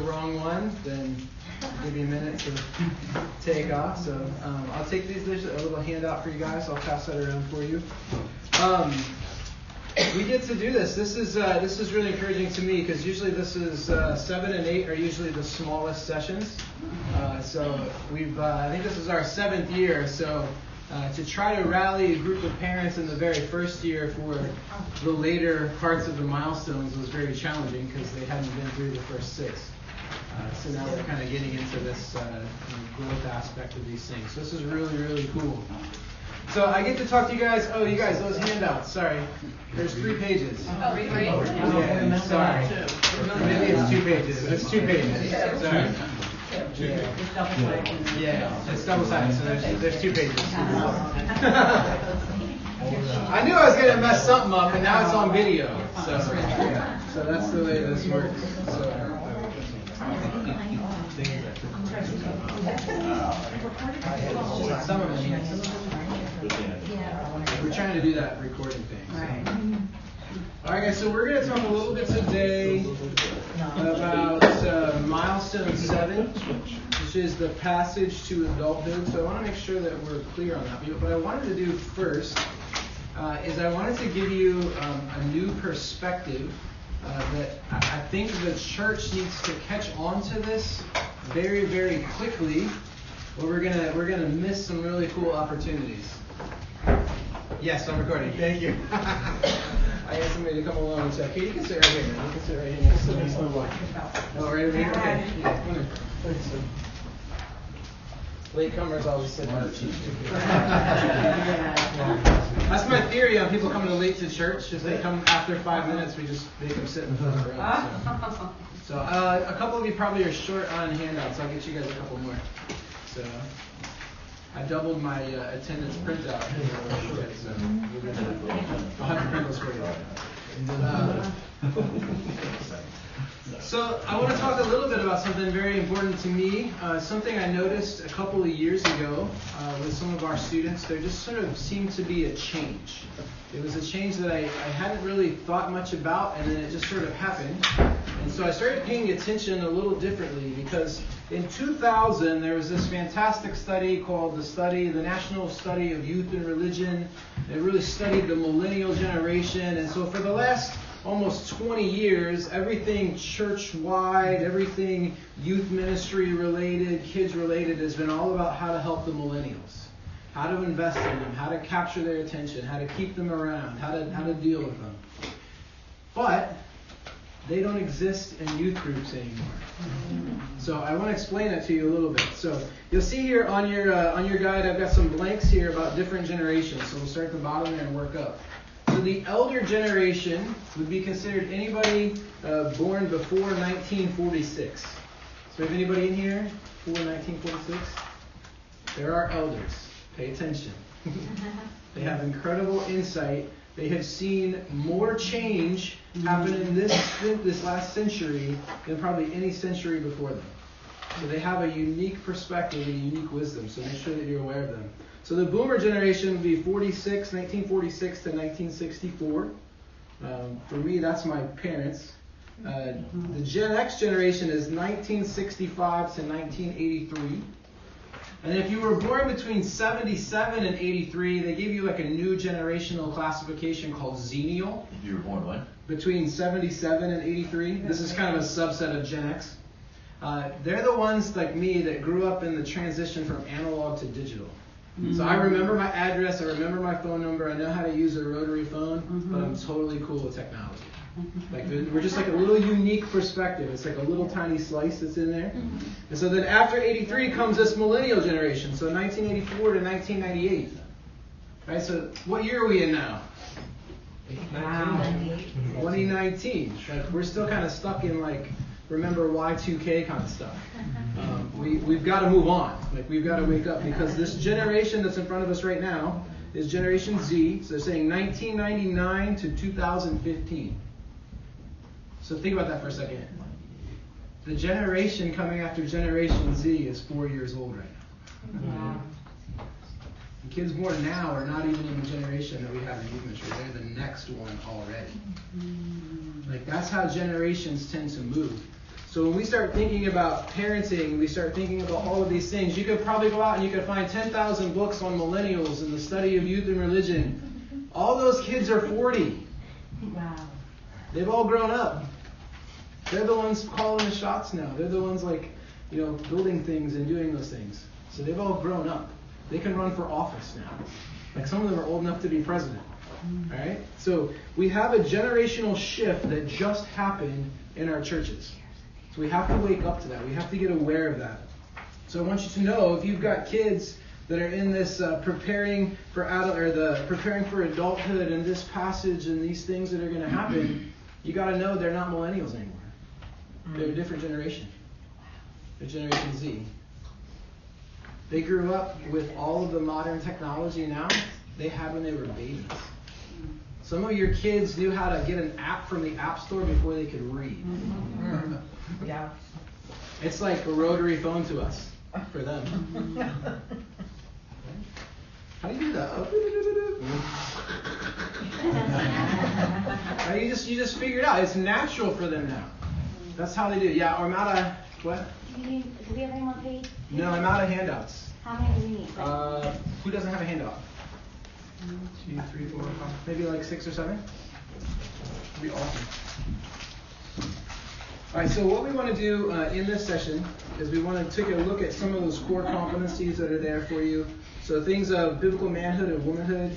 wrong one, then I'll give you a minute to take off. So I'll take these. There's a little handout for you guys. I'll pass that around for you. We get to do this. This is really encouraging to me because usually this is 7 and 8 are usually the smallest sessions. So I think this is our 7th year. So to try to rally a group of parents in the very first year for the later parts of the milestones was very challenging because they hadn't been through the first 6. So now we're kind of getting into this growth aspect of these things. So this is really, really cool. So I get to talk to you guys. Oh, you guys, those handouts. Sorry. There's 3 pages. Oh, 3 pages. Yeah, sorry. Maybe it's 2 pages. It's 2 pages. Sorry. Yeah, it's double-sided, so there's 2 pages. I knew I was going to mess something up, and now it's on video. So that's the way this works. Some of them, yes. We're trying to do that recording thing. So. All right, guys, so we're going to talk a little bit today about milestone 7, which is the passage to adulthood. So I want to make sure that we're clear on that. But what I wanted to do first is I wanted to give you a new perspective that I think the church needs to catch on to this very, very quickly, or we're gonna miss some really cool opportunities. Yes, I'm recording. Thank you. I had somebody to come along and say, okay, you can sit right here, man. You can sit right here next to me. Oh, right over here? Okay. Yeah, come here. Latecomers always sit on the cheap. That's my theory on people coming late to church. If they come after 5 minutes, we just make them sit in the front row. So a couple of you probably are short on handouts. I'll get you guys a couple more. So I doubled my attendance printout. So I'll have to print those for you. So I want to talk a little bit about something very important to me, something I noticed a couple of years ago with some of our students. There just sort of seemed to be a change. It was a change that I hadn't really thought much about, and then it just sort of happened. And so I started paying attention a little differently because in 2000 there was this fantastic study called the National Study of Youth and Religion. It really studied the millennial generation, and so for the last almost 20 years, everything church-wide, everything youth ministry related, kids related, has been all about how to help the millennials, how to invest in them, how to capture their attention, how to keep them around, how to deal with them. But they don't exist in youth groups anymore. So I want to explain that to you a little bit. So you'll see here on your guide, I've got some blanks here about different generations. So we'll start at the bottom there and work up. So the elder generation would be considered anybody born before 1946. So we have anybody in here before 1946? There are elders. Pay attention. They have incredible insight. They have seen more change happen in this last century than probably any century before them. So they have a unique perspective and a unique wisdom. So make sure that you're aware of them. So the boomer generation would be 1946 to 1964. For me, that's my parents. The Gen X generation is 1965 to 1983. And if you were born between 77 and 83, they gave you like a new generational classification called Xennial. You were born when? Between 77 and 83. This is kind of a subset of Gen X. They're the ones like me that grew up in the transition from analog to digital. So I remember my address, I remember my phone number, I know how to use a rotary phone, but I'm totally cool with technology. Like we're just like a little unique perspective. It's like a little tiny slice that's in there. And so then after 83 comes this millennial generation, so 1984 to 1998. Right, so what year are we in now? 2019. Like we're still kind of stuck in like remember Y2K kind of stuff. We've got to move on. Like we've got to wake up because this generation that's in front of us right now is Generation Z. So they're saying 1999 to 2015. So think about that for a second. The generation coming after Generation Z is 4 years old right now. Wow. The kids born now are not even in the generation that we have in youth ministry. They're the next one already. Like that's how generations tend to move. So when we start thinking about parenting, we start thinking about all of these things. You could probably go out and you could find 10,000 books on millennials and the study of youth and religion. All those kids are 40. Wow. They've all grown up. They're the ones calling the shots now. They're the ones building things and doing those things. So they've all grown up. They can run for office now. Like some of them are old enough to be president. All right? So we have a generational shift that just happened in our churches. So we have to wake up to that. We have to get aware of that. So I want you to know, if you've got kids that are in this preparing for adulthood and this passage and these things that are going to happen, you got to know they're not millennials anymore. They're a different generation. They're Generation Z. They grew up with all of the modern technology now they had when they were babies. Some of your kids knew how to get an app from the App Store before they could read. Yeah. It's like a rotary phone to us, for them. How do you do that? You just figure it out. It's natural for them now. That's how they do. Yeah, I'm out of what? Do we have any more pages? No, I'm out of handouts. How many do we need? Who doesn't have a handout? 2, 3, 4, 5, maybe like 6 or 7? That'd be awesome. All right, so what we want to do in this session is we want to take a look at some of those core competencies that are there for you. So things of biblical manhood and womanhood,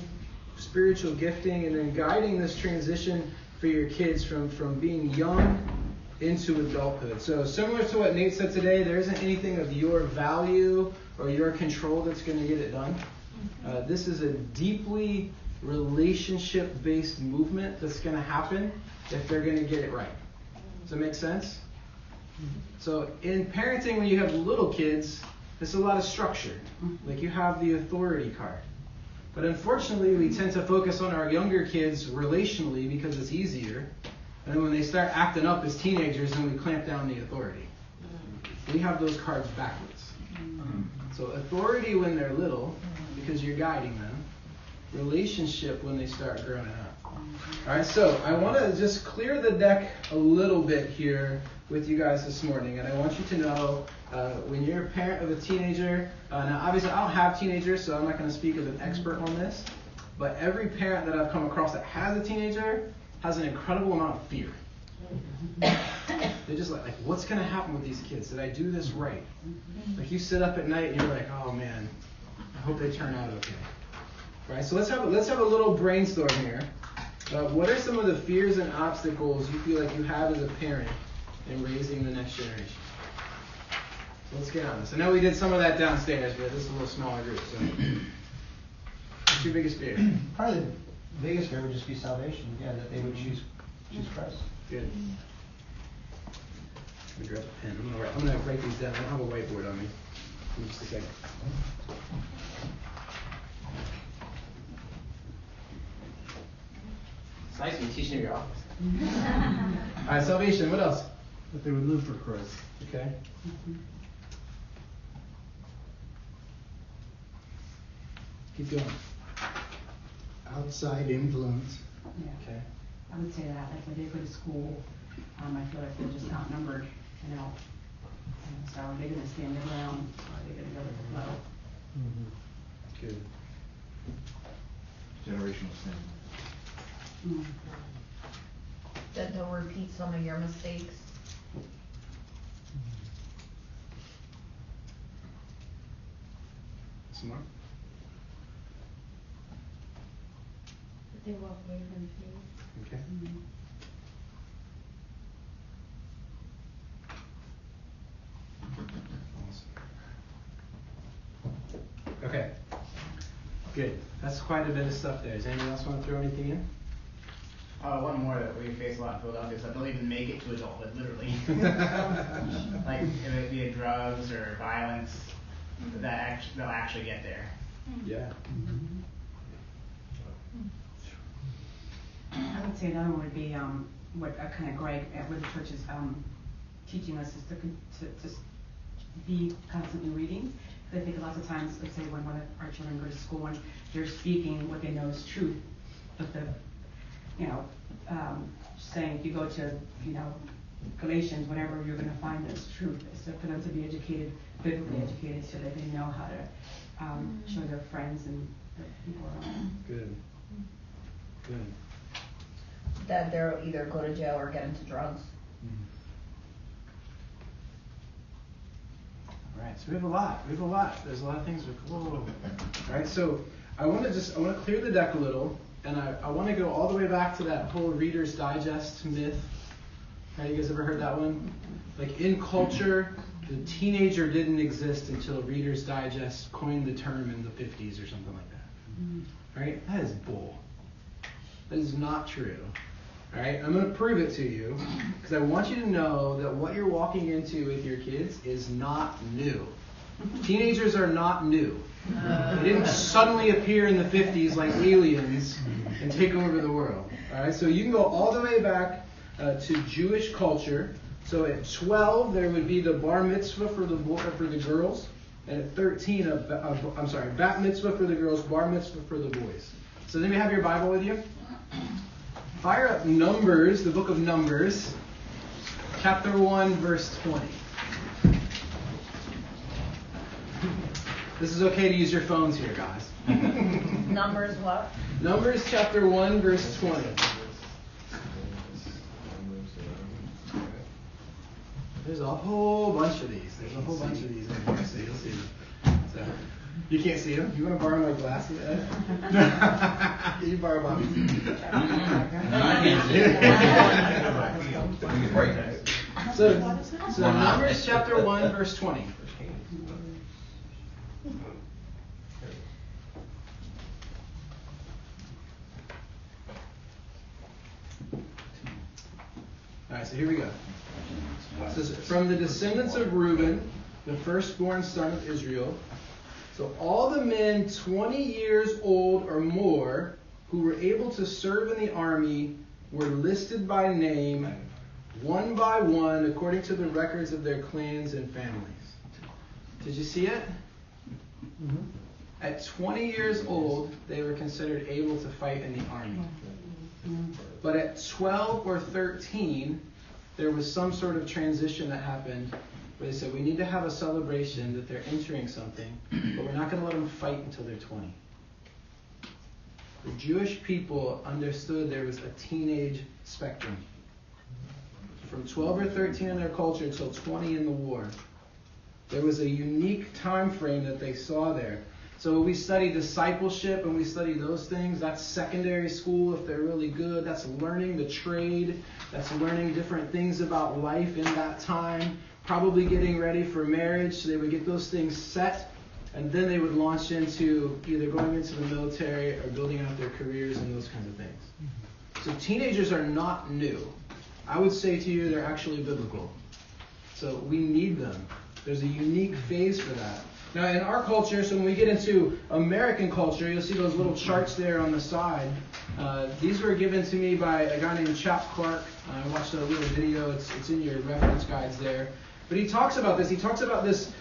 spiritual gifting, and then guiding this transition for your kids from being young into adulthood. So similar to what Nate said today, there isn't anything of your value or your control that's going to get it done. This is a deeply relationship-based movement that's going to happen if they're going to get it right. Does that make sense? So in parenting, when you have little kids, there's a lot of structure. Like you have the authority card. But unfortunately, we tend to focus on our younger kids relationally because it's easier. And then when they start acting up as teenagers, then we clamp down the authority. We have those cards backwards. So authority when they're little, because you're guiding them. Relationship when they start growing up. All right, so I want to just clear the deck a little bit here with you guys this morning. And I want you to know, when you're a parent of a teenager, now obviously I don't have teenagers, so I'm not going to speak as an expert on this. But every parent that I've come across that has a teenager has an incredible amount of fear. They're just like, what's going to happen with these kids? Did I do this right? Like you sit up at night and you're like, oh man, I hope they turn out okay. Right? So let's have a little brainstorm here. What are some of the fears and obstacles you feel like you have as a parent in raising the next generation? So let's get on this. I know we did some of that downstairs, but this is a little smaller group. So what's your biggest fear? Probably the biggest fear would just be salvation. Yeah, that they would choose Christ. Good. Let me grab a pen. I'm gonna write these down. I don't have a whiteboard on me. Give me just a second. It's nice when you teach in your office. All right, salvation. What else? That they would live for Christ. Okay. Keep going. Outside influence. Yeah. Okay. I would say that, like when they go to school, I feel like they're just outnumbered, And so are they going to stand their ground? Or are they going to go with the flow? Good. Generational sin. That they'll repeat some of your mistakes. Some more? That they walk away from faith. Okay. Awesome. Okay. Good. That's quite a bit of stuff there. Does anyone else want to throw anything in? One more that we face a lot in Philadelphia is that they'll even make it to adulthood, literally. Like if it be drugs or violence, they'll actually get there. Yeah. I would say another one would be what kind of Greg at what the church is teaching us is to just be constantly reading. Because I think a lot of times, let's say when one of our children go to school and they're speaking what they know is truth, but saying if you go to Galatians, whatever you're going to find that's truth, is for them to be educated, biblically educated, so that they know how to show their friends and the people around them. Good. Good. That they'll either go to jail or get into drugs. All right, so we have a lot. There's a lot of things. All right, so I want to clear the deck a little, and I want to go all the way back to that whole Reader's Digest myth. Right, you guys ever heard that one? Like in culture, the teenager didn't exist until Reader's Digest coined the term in the 50s or something like that. Right? That is bull. That is not true. All right, I'm going to prove it to you because I want you to know that what you're walking into with your kids is not new. Teenagers are not new. They didn't suddenly appear in the 50s like aliens and take over the world. All right, so you can go all the way back to Jewish culture. So at 12, there would be the bar mitzvah for the girls, and at 13, bat mitzvah for the girls, bar mitzvah for the boys. So then you have your Bible with you. Fire up Numbers, the book of Numbers, chapter 1, verse 20. This is okay to use your phones here, guys. Numbers what? Numbers chapter 1, verse 20. There's a whole bunch of these. in here, so you'll see them. So, you can't see them? You want to borrow my glasses, Ed? You borrow Bobby's. So Numbers chapter 1, verse 20. All right, so here we go. It says, from the descendants of Reuben, the firstborn son of Israel, so all the men 20 years old or more who were able to serve in the army were listed by name, one by one, according to the records of their clans and families. Did you see it? Mm-hmm. At 20 years old, they were considered able to fight in the army. But at 12 or 13, there was some sort of transition that happened where they said, we need to have a celebration that they're entering something, but we're not going to let them fight until they're 20. The Jewish people understood there was a teenage spectrum. From 12 or 13 in their culture until 20 in the war. There was a unique time frame that they saw there. So we study discipleship and we study those things. That's secondary school if they're really good. That's learning the trade. That's learning different things about life in that time. Probably getting ready for marriage. So they would get those things set. And then they would launch into either going into the military or building out their careers and those kinds of things. So teenagers are not new. I would say to you they're actually biblical. So we need them. There's a unique phase for that. Now, in our culture, so when we get into American culture, you'll see those little charts there on the side. These were given to me by a guy named Chap Clark. I watched a little video. It's in your reference guides there. But he talks about this. He talks about this,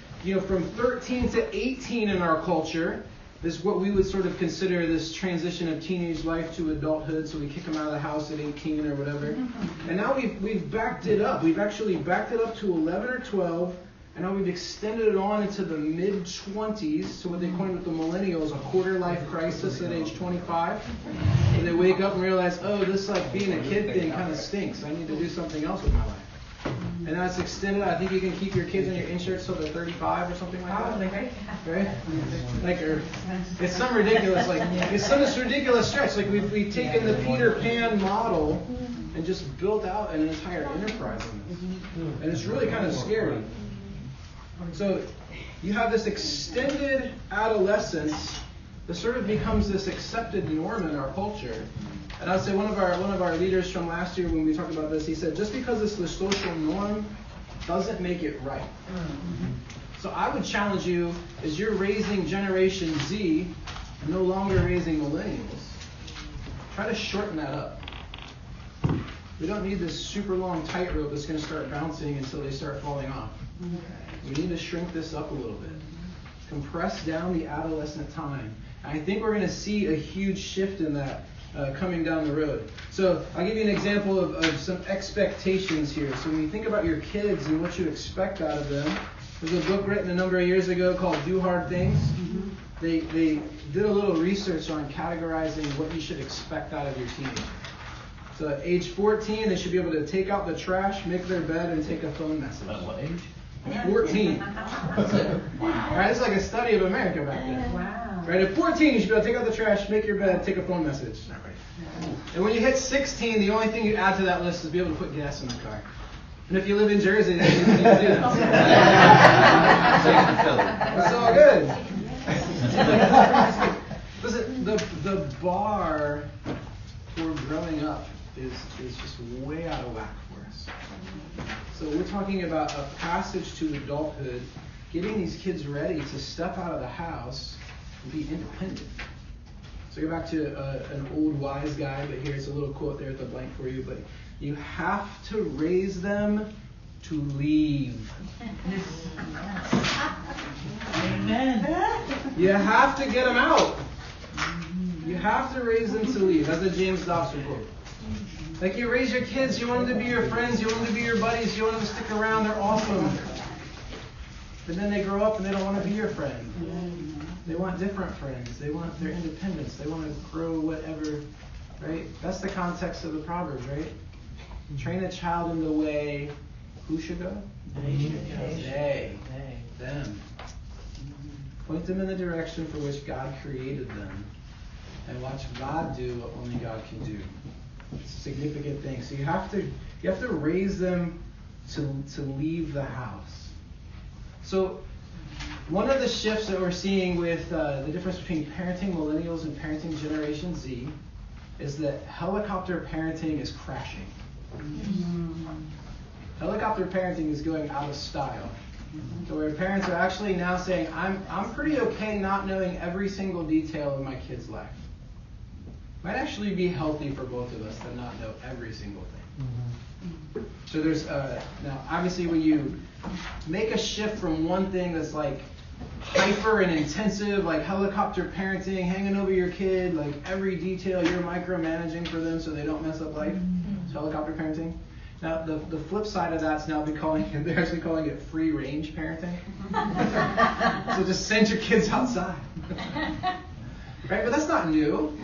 from 13 to 18 in our culture. This is what we would sort of consider this transition of teenage life to adulthood. So we kick them out of the house at 18 or whatever. And now we've backed it up. We've actually backed it up to 11 or 12. And now we've extended it on into the mid-20s, so what they coined with the millennials, a quarter-life crisis at age 25. And they wake up and realize, oh, this being a kid thing kind of stinks. I need to do something else with my life. And now it's extended. I think you can keep your kids on your insurance till they're 35 or something like that. Right? It's some ridiculous, it's some ridiculous stretch. Like we've taken the Peter Pan model and just built out an entire enterprise on this. And it's really kind of scary. So you have this extended adolescence that sort of becomes this accepted norm in our culture. And I'd say one of our leaders from last year when we talked about this, he said, just because it's the social norm doesn't make it right. So I would challenge you, as you're raising Generation Z, no longer raising millennials, try to shorten that up. We don't need this super long tightrope that's going to start bouncing until they start falling off. We need to shrink this up a little bit. Compress down the adolescent time. And I think we're going to see a huge shift in that coming down the road. So I'll give you an example of some expectations here. So when you think about your kids and what you expect out of them, there's a book written a number of years ago called Do Hard Things. They did a little research on categorizing what you should expect out of your teenager. So at age 14, they should be able to take out the trash, make their bed, and take a phone message. At what age? 14. That's it. Wow. Right, it's like a study of America back then. Wow. Right, at 14, you should be able to take out the trash, make your bed, take a phone message. And when you hit 16, the only thing you add to that list is be able to put gas in the car. And if you live in Jersey, then you can do that. It's all good. Listen, the bar for growing up is just way out of whack for us. So we're talking about a passage to adulthood, getting these kids ready to step out of the house and be independent. So go back to an old wise guy, but here's a little quote there at the blank for you. But you have to raise them to leave. Amen. You have to get them out. You have to raise them to leave. That's a James Dobson quote. Like you raise your kids, you want them to be your friends, you want them to be your buddies, you want them to stick around, they're awesome. But then they grow up and they don't want to be your friend. They want different friends. They want their independence. They want to grow whatever, right? That's the context of the Proverbs, right? Train a child in the way, who should go? They should go. They. Them. Point them in the direction for which God created them. And watch God do what only God can do. It's a significant thing. So you have to raise them to leave the house. So one of the shifts that we're seeing with the difference between parenting millennials and parenting Generation Z is that helicopter parenting is crashing. Helicopter parenting is going out of style. So where parents are actually now saying, I'm pretty okay not knowing every single detail of my kid's life. Might actually be healthy for both of us to not know every single thing. So there's now obviously when you make a shift from one thing that's like hyper and intensive, like helicopter parenting, hanging over your kid, like every detail you're micromanaging for them so they don't mess up life. It's helicopter parenting. Now the flip side of that's now they're actually calling it free range parenting. So just send your kids outside. Right? But that's not new.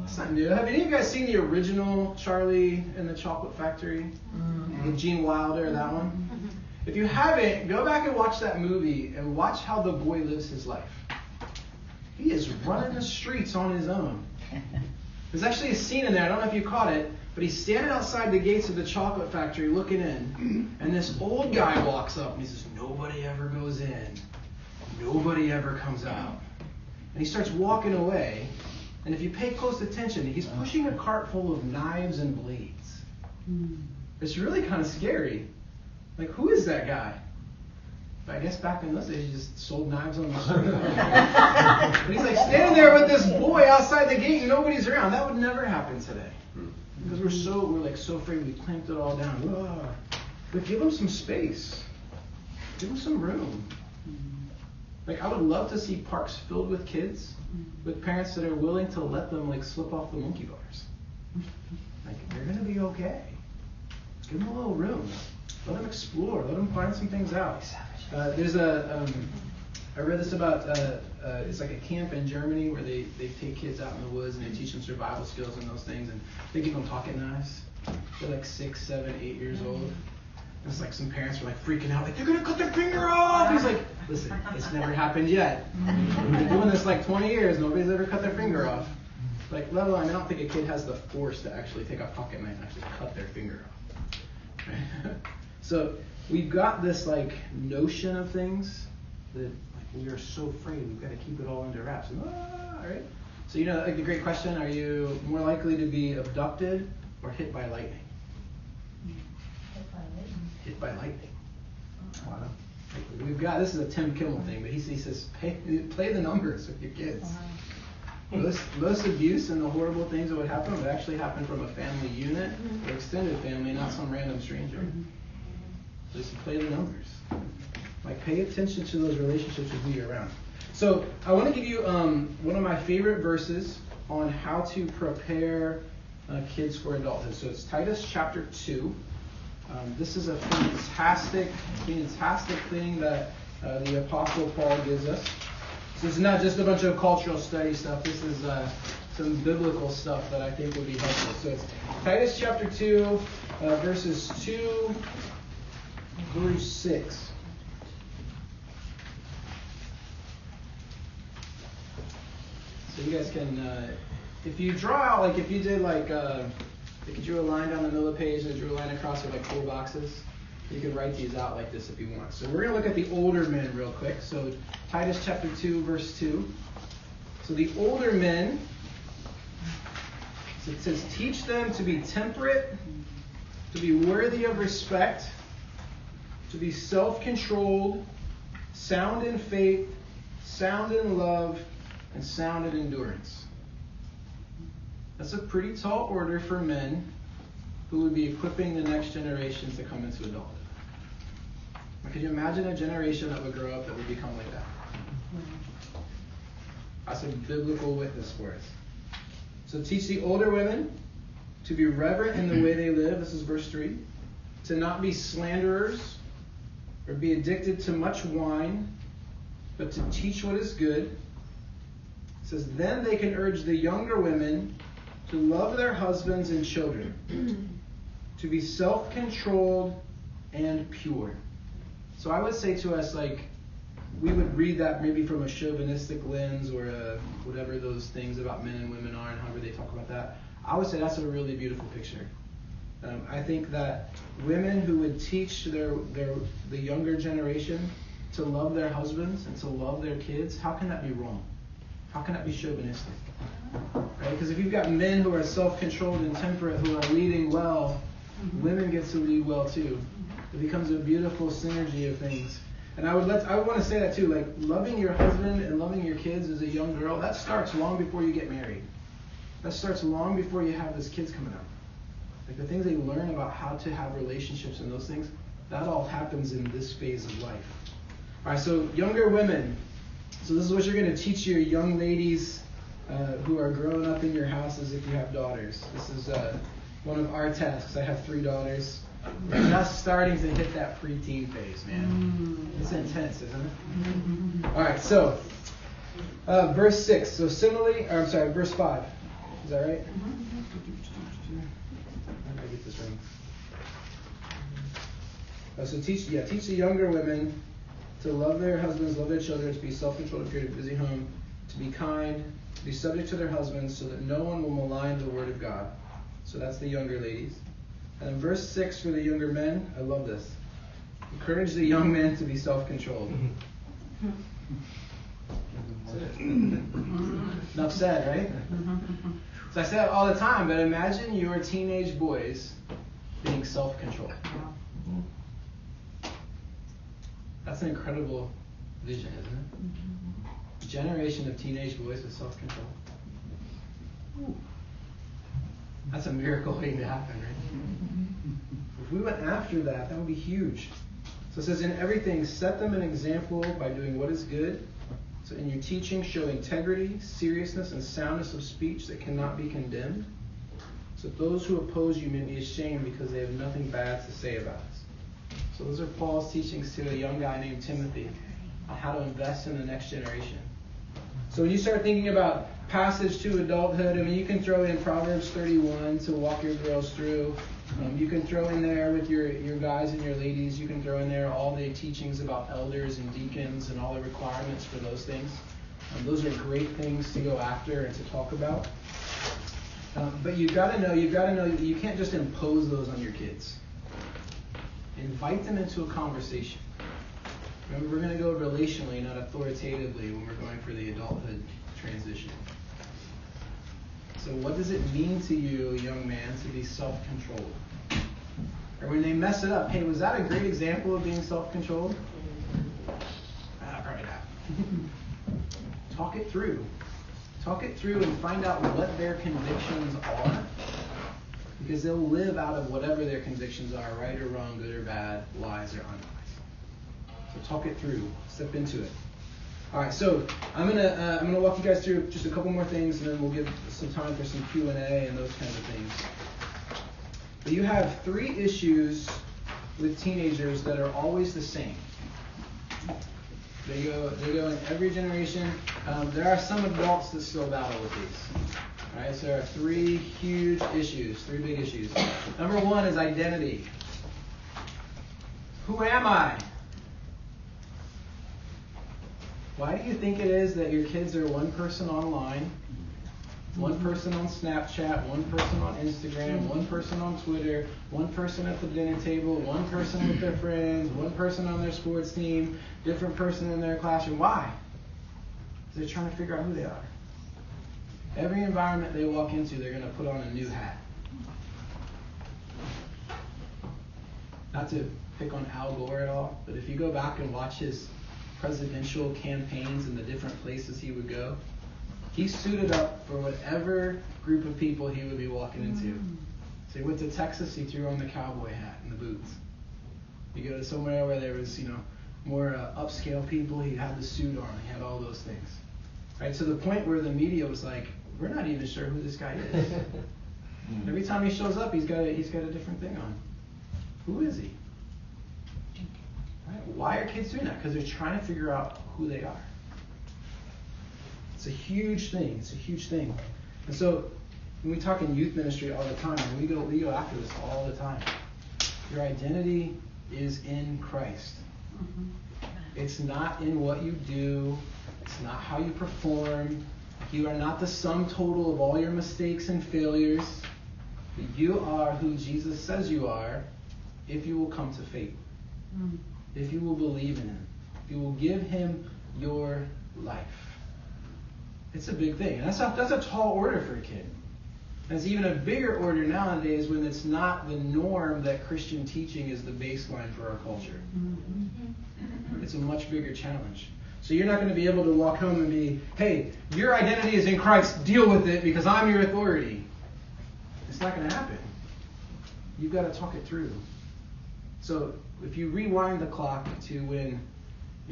It's not new. Have any of you guys seen the original Charlie and the Chocolate Factory? With Gene Wilder, that one? If you haven't, go back and watch that movie and watch how the boy lives his life. He is running the streets on his own. There's actually a scene in there, I don't know if you caught it, but he's standing outside the gates of the chocolate factory looking in, and this old guy walks up and he says, nobody ever goes in. Nobody ever comes out. And he starts walking away. And if you pay close attention, he's pushing a cart full of knives and blades. It's really kind of scary. Like, who is that guy? But I guess back in those days, he just sold knives on the street. But he's like standing there with this boy outside the gate and nobody's around. That would never happen today. Because we're so afraid we clamped it all down. Whoa. But give them some space. Give them some room. Like, I would love to see parks filled with kids, with parents that are willing to let them like slip off the monkey bars. Like, they're gonna be okay. Give them a little room. Let them explore. Let them find some things out. There's I read this about it's like a camp in Germany where they take kids out in the woods and they teach them survival skills and those things, and they give them pocket knives. They're like 6, 7, 8 years old. And it's like some parents are like freaking out, like they're gonna cut their finger off. He's like, listen, it's never happened yet. We've been doing this like 20 years. Nobody's ever cut their finger off. Like, let alone, I don't think a kid has the force to actually take a pocket knife and actually cut their finger off. Right? So we've got this like notion of things that like, we are so afraid we've got to keep it all under wraps. Right? So like the great question: are you more likely to be abducted or hit by lightning? Hit by lightning. Wow. We've got this is a Tim Kimmel thing, but he says play the numbers with your kids. Most abuse and the horrible things that would happen would actually happen from a family unit or extended family, not some random stranger. Just play the numbers. Like, pay attention to those relationships with who you're around. So I want to give you one of my favorite verses on how to prepare kids for adulthood. So it's Titus chapter 2. This is a fantastic thing that the Apostle Paul gives us. So it's not just a bunch of cultural study stuff. This is some biblical stuff that I think will be helpful. So it's Titus chapter 2, verses 2 through 6. So you guys can, if you draw out, like if you did if you drew a line down the middle of the page and drew a line across with like 4 boxes, you can write these out like this if you want. So we're going to look at the older men real quick. So Titus chapter 2, verse 2. So the older men, so it says, teach them to be temperate, to be worthy of respect, to be self-controlled, sound in faith, sound in love, and sound in endurance. That's a pretty tall order for men who would be equipping the next generations to come into adulthood. Could you imagine a generation that would grow up that would become like that? That's a biblical witness for us. So teach the older women to be reverent in the way they live. This is verse 3. To not be slanderers or be addicted to much wine, but to teach what is good. It says, then they can urge the younger women to love their husbands and children, to be self-controlled and pure. So I would say to us, we would read that maybe from a chauvinistic lens or whatever those things about men and women are and however they talk about that. I would say that's a really beautiful picture. I think that women who would teach the younger generation to love their husbands and to love their kids, how can that be wrong? How can that be chauvinistic? Right? Because if you've got men who are self-controlled and temperate who are leading well, women get to lead well too. It becomes a beautiful synergy of things. And I would want to say that too, like loving your husband and loving your kids as a young girl, that starts long before you get married. That starts long before you have those kids coming up. Like the things they learn about how to have relationships and those things, that all happens in this phase of life. All right, so younger women. So this is what you're going to teach your young ladies who are growing up in your houses if you have daughters. This is one of our tasks. I have 3 daughters. They're just starting to hit that preteen phase, man. It's intense, isn't it? All right, so verse 6. So verse 5. Is that right? How did I get this wrong? So teach the younger women to love their husbands, love their children, to be self-controlled and pure, to be busy home, to be kind, to be subject to their husbands, so that no one will malign the word of God. So that's the younger ladies. And then verse 6 for the younger men, I love this. Encourage the young men to be self-controlled. Enough said, right? So I say that all the time, but imagine your teenage boys being self-controlled. That's an incredible vision, isn't it? A generation of teenage boys with self-control. That's a miracle waiting to happen, right? If we went after that, that would be huge. So it says, in everything, set them an example by doing what is good. So in your teaching, show integrity, seriousness, and soundness of speech that cannot be condemned. So those who oppose you may be ashamed because they have nothing bad to say about us. So those are Paul's teachings to a young guy named Timothy on how to invest in the next generation. So when you start thinking about passage to adulthood, I mean, you can throw in Proverbs 31 to walk your girls through. You can throw in there with your guys and your ladies, you can throw in there all the teachings about elders and deacons and all the requirements for those things. Those are great things to go after and to talk about. But you've got to know that you can't just impose those on your kids. Invite them into a conversation. Remember, we're going to go relationally, not authoritatively, when we're going for the adulthood transition. So what does it mean to you, young man, to be self-controlled? Or when they mess it up, hey, was that a great example of being self-controlled? Probably not. Talk it through. Talk it through and find out what their convictions are. Because they'll live out of whatever their convictions are, right or wrong, good or bad, wise or unwise. So talk it through. Step into it. All right, so I'm gonna walk you guys through just a couple more things, and then we'll give some time for some Q&A and those kinds of things. But you have 3 issues with teenagers that are always the same. They go in every generation. There are some adults that still battle with these. All right, so there are 3 huge issues, 3 big issues. Number 1 is identity. Who am I? Why do you think it is that your kids are one person online, one person on Snapchat, one person on Instagram, one person on Twitter, one person at the dinner table, one person with their friends, one person on their sports team, different person in their classroom? Why? Because they're trying to figure out who they are. Every environment they walk into, they're going to put on a new hat. Not to pick on Al Gore at all, but if you go back and watch his presidential campaigns and the different places he would go, he suited up for whatever group of people he would be walking into. So he went to Texas, he threw on the cowboy hat and the boots. You go to somewhere where there was, more upscale people, he had the suit on, he had all those things. Right, to the point where the media was like, we're not even sure who this guy is. Every time he shows up, he's got a different thing on. Who is he? Right? Why are kids doing that? Because they're trying to figure out who they are. It's a huge thing. It's a huge thing. And so when we talk in youth ministry all the time, and we go after this all the time. Your identity is in Christ. It's not in what you do. It's not how you perform. You are not the sum total of all your mistakes and failures. But you are who Jesus says you are if you will come to faith. If you will believe in him. If you will give him your life. It's a big thing. And that's a tall order for a kid. And it's even a bigger order nowadays when it's not the norm that Christian teaching is the baseline for our culture. It's a much bigger challenge. So you're not going to be able to walk home and be, hey, your identity is in Christ, deal with it because I'm your authority. It's not going to happen. You've got to talk it through. So if you rewind the clock to when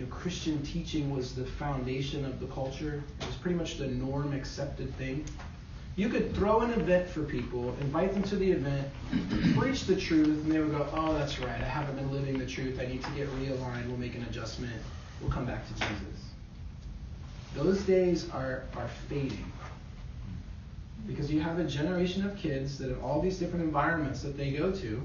Christian teaching was the foundation of the culture, it was pretty much the norm accepted thing. You could throw an event for people, invite them to the event, preach the truth, and they would go, oh, that's right, I haven't been living the truth, I need to get realigned, we'll make an adjustment, we'll come back to Jesus. Those days are fading. Because you have a generation of kids that in all these different environments that they go to,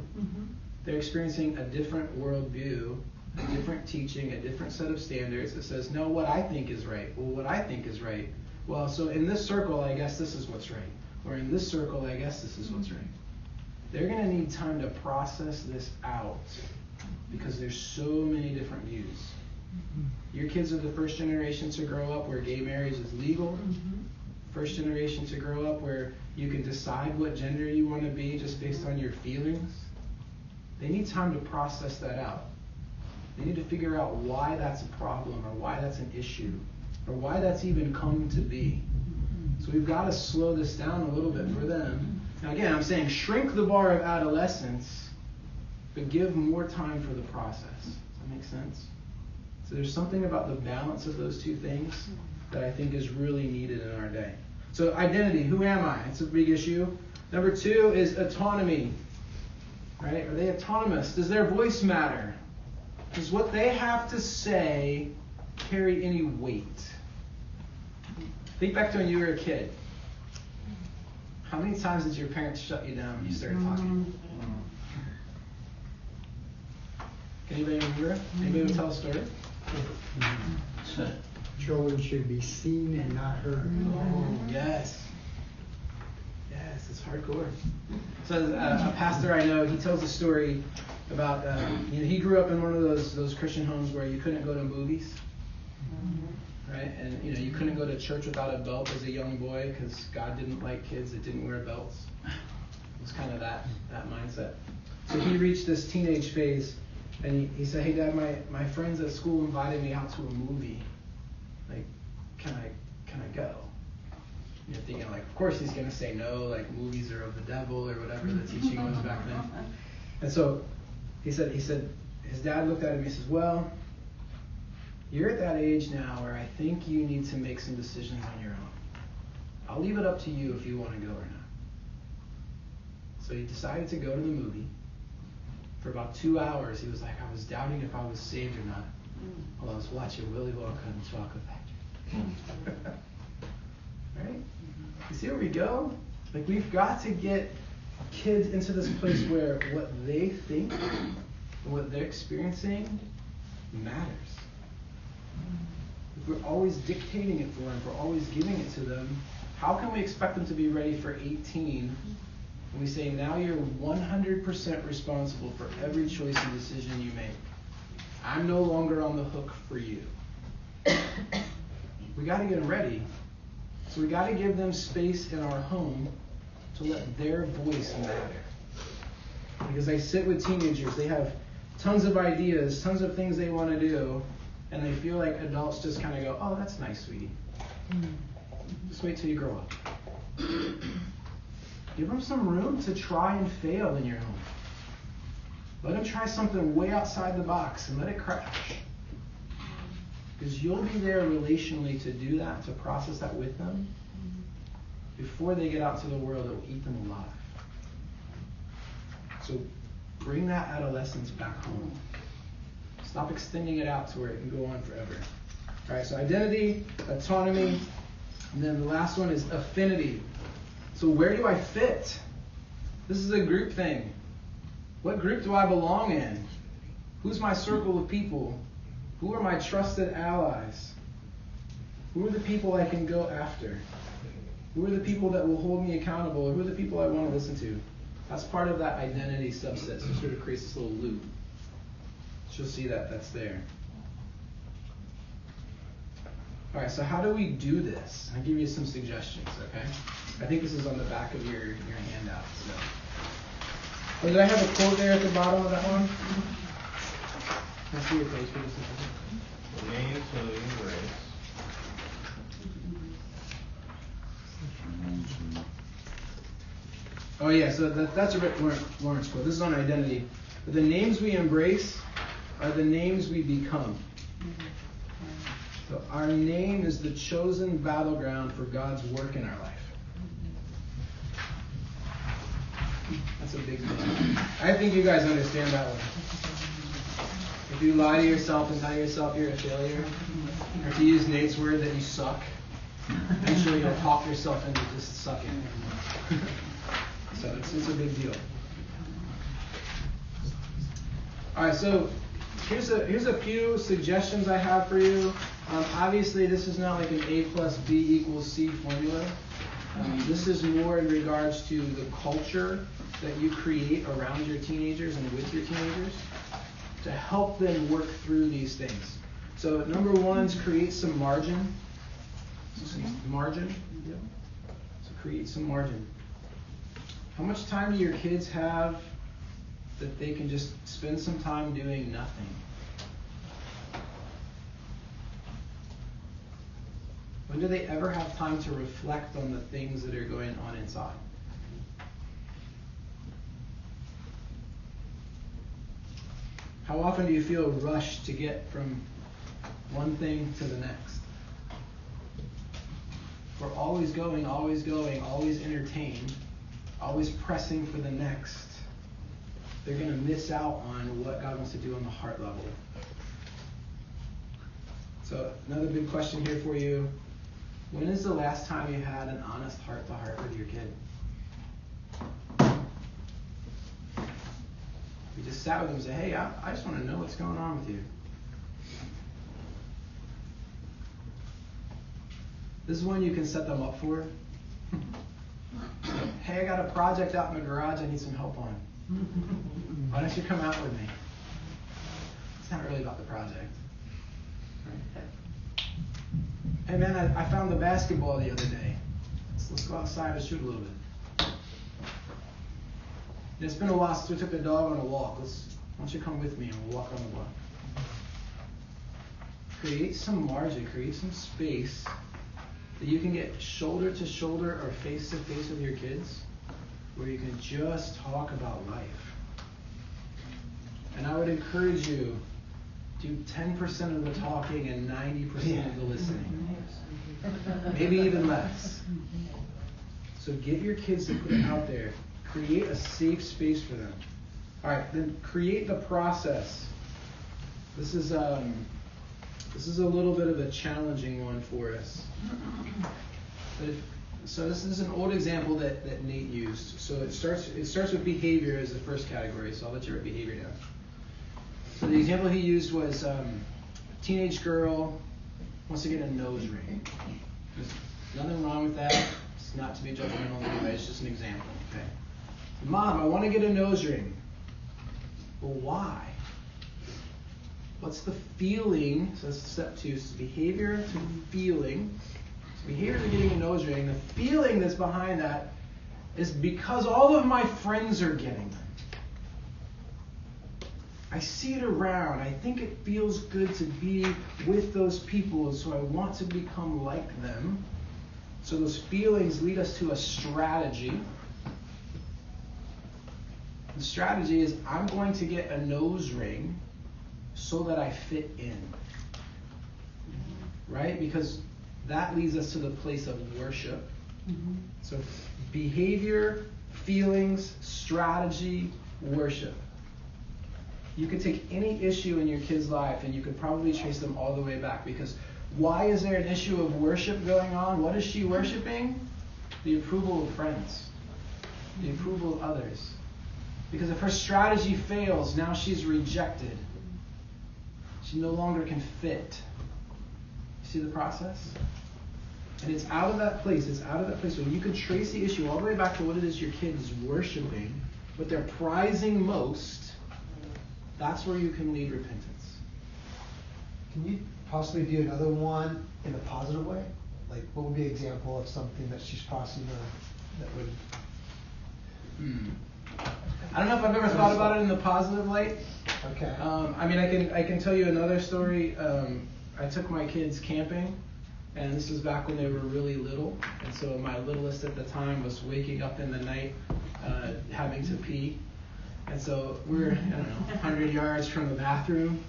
they're experiencing a different worldview, a different teaching, a different set of standards that says, no, what I think is right. Well, what I think is right. Well, so in this circle, I guess this is what's right. Or in this circle, I guess this is what's right. They're going to need time to process this out because there's so many different views. Your kids are the first generation to grow up where gay marriage is legal. First generation to grow up where you can decide what gender you want to be just based on your feelings. They need time to process that out. They need to figure out why that's a problem or why that's an issue or why that's even come to be. So we've got to slow this down a little bit for them. Now again, I'm saying shrink the bar of adolescence, but give more time for the process. Does that make sense? So there's something about the balance of those two things that I think is really needed in our day. So identity, who am I? It's a big issue. Number 2 is autonomy. Right? Are they autonomous? Does their voice matter? Does what they have to say carry any weight? Think back to when you were a kid. How many times did your parents shut you down when you started talking? Can anybody remember? Anybody want to tell a story? Children should be seen and not heard. Oh, yes. Yes, it's hardcore. So a pastor I know, he tells a story about, he grew up in one of those Christian homes where you couldn't go to movies. Right? And you couldn't go to church without a belt as a young boy because God didn't like kids that didn't wear belts. It was kind of that mindset. So he reached this teenage phase and he said, hey Dad, my friends at school invited me out to a movie. Like, can I go? You're thinking like, of course he's gonna say no, like movies are of the devil or whatever the teaching was back then. And so he said his dad looked at him and he says, well, you're at that age now where I think you need to make some decisions on your own. I'll leave it up to you if you want to go or not. So he decided to go to the movie. For about 2 hours, he was like, I was doubting if I was saved or not. While I was watching Willy Wonka and the Chocolate Factory. Right? You see where we go? Like, we've got to get kids into this place where what they think and what they're experiencing matters. If we're always dictating it for them, if we're always giving it to them, how can we expect them to be ready for 18 when we say, now you're 100% responsible for every choice and decision you make? I'm no longer on the hook for you. We got to get them ready. So we got to give them space in our home to let their voice matter. Because I sit with teenagers, they have tons of ideas, tons of things they want to do, and they feel like adults just kind of go, oh, that's nice, sweetie. Just wait till you grow up. Give them some room to try and fail in your home. Let them try something way outside the box and let it crash. Because you'll be there relationally to do that, to process that with them, before they get out to the world that will eat them alive. So bring that adolescence back home. Stop extending it out to where it can go on forever. All right, so identity, autonomy, and then the last one is affinity. So where do I fit? This is a group thing. What group do I belong in? Who's my circle of people? Who are my trusted allies? Who are the people I can go after? Who are the people that will hold me accountable? Who are the people I want to listen to? That's part of that identity subset. So it sort of creates this little loop. So you'll see that that's there. All right, so how do we do this? I'll give you some suggestions, okay? I think this is on the back of your handout. So. Oh, did I have a quote there at the bottom of that one? Can I see your face? The names will embrace. Oh yeah, so that's a Rick Lawrence quote. This is on identity. But the names we embrace are the names we become. So our name is the chosen battleground for God's work in our life. That's a big deal. I think you guys understand that one. If you lie to yourself and tell yourself you're a failure, or if you use Nate's word that you suck, eventually you'll talk yourself into just sucking. So it's a big deal. All right, so here's a few suggestions I have for you. Obviously, this is not like an A plus B equals C formula. This is more in regards to the culture that you create around your teenagers and with your teenagers to help them work through these things. So number one is create some margin. Margin. So create some margin. How much time do your kids have that they can just spend some time doing nothing? When do they ever have time to reflect on the things that are going on inside? How often do you feel rushed to get from one thing to the next? We're always going, always entertained, always pressing for the next. They're going to miss out on what God wants to do on the heart level. So another big question here for you. When is the last time you had an honest heart-to-heart with your kid? You just sat with them and said, hey, I just want to know what's going on with you. This is one you can set them up for. Hey, I got a project out in the garage I need some help on. Why don't you come out with me? It's not really about the project. Hey man, I found the basketball the other day. Let's go outside and shoot a little bit. It's been a while since we took the dog on a walk. Why don't you come with me and we'll walk on the block. Create some margin, create some space that you can get shoulder to shoulder or face to face with your kids where you can just talk about life. And I would encourage you do 10% of the talking and 90% of the listening. Maybe even less. So get your kids to put it out there. Create a safe space for them. All right, then create the process. This is a little bit of a challenging one for us. So this is an old example that Nate used. So it starts with behavior as the first category. So I'll let you write behavior down. So the example he used was a teenage girl wants to get a nose ring. There's nothing wrong with that. It's not to be judgmental in any way. It's just an example. Okay. Mom, I want to get a nose ring. Well, why? What's the feeling? So that's step 2. So behavior to feeling. So behavior to getting a nose ring. The feeling that's behind that is because all of my friends are getting them. I see it around. I think it feels good to be with those people, so I want to become like them. So those feelings lead us to a strategy. The strategy is I'm going to get a nose ring so that I fit in. Right? Because that leads us to the place of worship. Mm-hmm. So behavior, feelings, strategy, worship. You could take any issue in your kid's life and you could probably trace them all the way back. Because why is there an issue of worship going on? What is she worshiping? The approval of friends. The approval of others. Because if her strategy fails, now she's rejected. She no longer can fit. You see the process? And it's out of that place. It's out of that place where you can trace the issue all the way back to what it is your kid is worshiping, what they're prizing most. That's where you can lead repentance. Can you possibly do another one in a positive way? Like, what would be an example of something that she's possibly that would? I don't know if I've ever thought about it in the positive light. Okay. I mean, I can tell you another story. I took my kids camping, and this was back when they were really little. And so my littlest at the time was waking up in the night, having to pee. And so we're, 100 yards from the bathroom.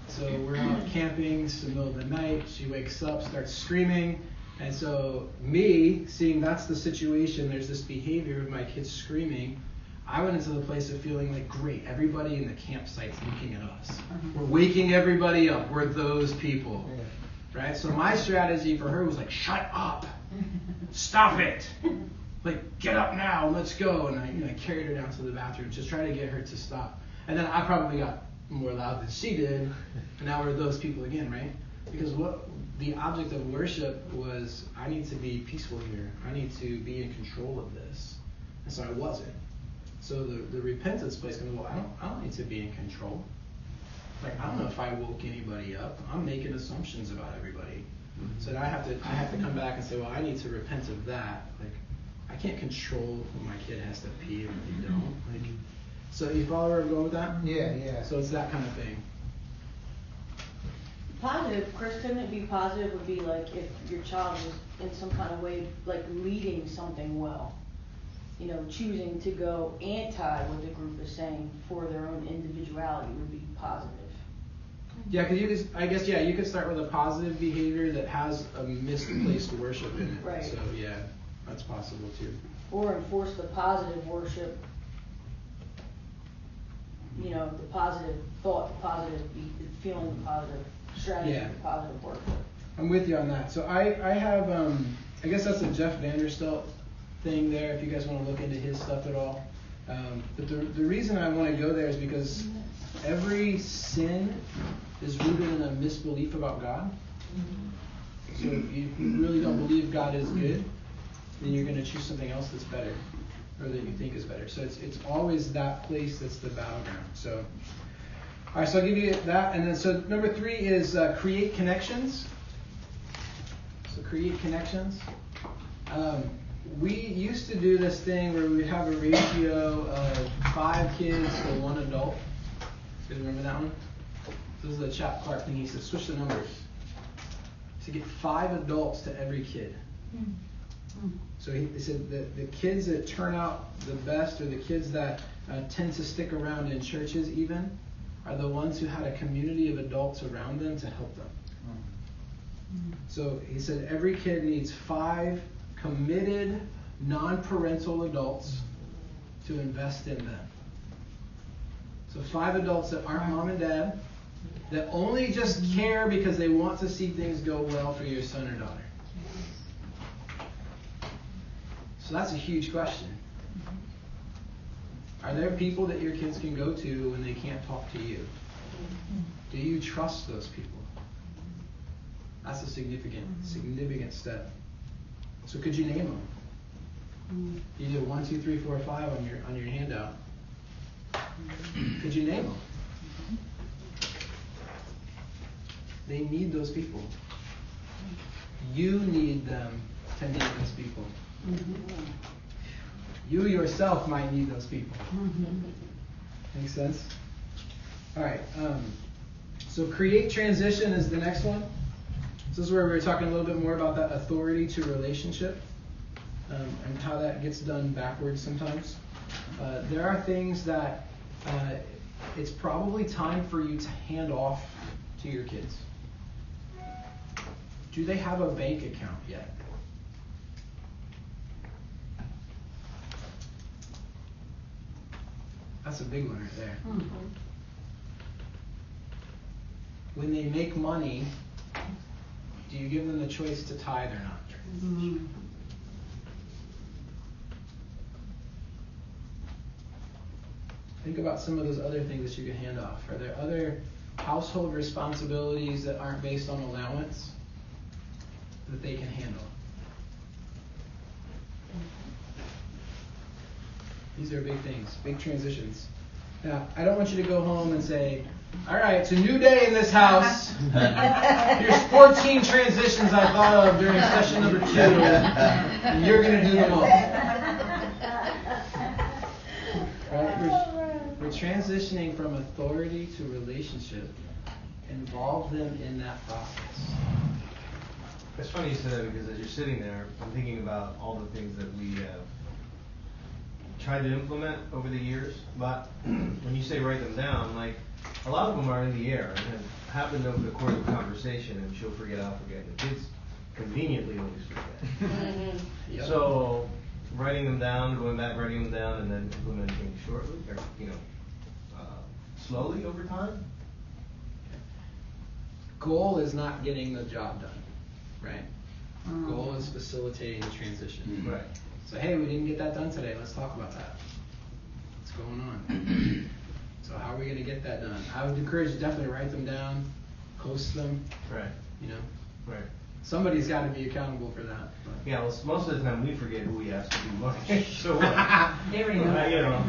So we're out camping, it's the middle of the night. She wakes up, starts screaming. And so me, seeing that's the situation, there's this behavior of my kids screaming, I went into the place of feeling like, great, everybody in the campsite's looking at us. We're waking everybody up. We're those people. Right? So my strategy for her was like, shut up. Stop it. Like, get up now, let's go. And I carried her down to the bathroom, just trying to get her to stop. And then I probably got more loud than she did. And now we're those people again, right? Because what the object of worship was, I need to be peaceful here. I need to be in control of this. And so I wasn't. So the repentance place goes, well, I don't need to be in control. Like, I don't know if I woke anybody up. I'm making assumptions about everybody. So I have to come back and say, well, I need to repent of that. Like, I can't control when my kid has to pee or they don't. Like, so you follow where I'm going with that? Yeah. So it's that kind of thing. Positive, Chris, couldn't it be positive would be like if your child was in some kind of way like leading something well. Choosing to go anti what the group is saying for their own individuality would be positive. Yeah, because you could start with a positive behavior that has a misplaced worship in it. Right. So yeah, that's possible too. Or enforce the positive worship, the positive thought, the positive feeling, the positive strategy, the positive worship. I'm with you on that. So I have, I guess that's a Jeff Vanderstelt thing there, if you guys want to look into his stuff at all. But the reason I want to go there is because every sin is rooted in a misbelief about God. So if you really don't believe God is good, then you're going to choose something else that's better, or that you think is better. So it's always that place that's the battleground. So, all right, so I'll give you that. And then so number 3 is create connections. So create connections. We used to do this thing where we would have a ratio of 5 kids to 1 adult. You guys remember that one? This is the Chap Clark thing. He said, switch the numbers. To get 5 adults to every kid. So he said that the kids that turn out the best, or the kids that tend to stick around in churches even, are the ones who had a community of adults around them to help them. So he said every kid needs 5 committed, non-parental adults to invest in them. So 5 adults that aren't mom and dad, that only just care because they want to see things go well for your son or daughter. So that's a huge question. Are there people that your kids can go to when they can't talk to you? Do you trust those people? That's a significant step. So could you name them? You did 1, 2, 3, 4, 5 on your handout. Could you name them? They need those people. You need them to need those people. You yourself might need those people. Make sense? All right. So create transition is the next one. This is where we're talking a little bit more about that authority to relationship and how that gets done backwards sometimes. There are things that it's probably time for you to hand off to your kids. Do they have a bank account yet? That's a big one right there. When they make money, do you give them the choice to tithe or not? Think about some of those other things that you can hand off. Are there other household responsibilities that aren't based on allowance that they can handle? These are big things, big transitions. Now, I don't want you to go home and say, all right, it's a new day in this house. Here's 14 transitions I thought of during session number 2, and you're going to do them all. Right? We're transitioning from authority to relationship. Involve them in that process. It's funny you say that because as you're sitting there, I'm thinking about all the things that we have tried to implement over the years. But when you say write them down, like a lot of them are in the air and have happened over the course of the conversation, and she'll forget, I'll forget. The kids conveniently always forget. Yep. So writing them down, going back, writing them down, and then implementing shortly, or slowly over time. Goal is not getting the job done, right? Goal is facilitating the transition. Right. So hey, we didn't get that done today. Let's talk about that. What's going on? So how are we going to get that done? I would encourage you to definitely write them down, post them. Right. Right. Somebody's got to be accountable for that. But. Yeah, well, most of the time we forget who we asked to do what. So, There we go.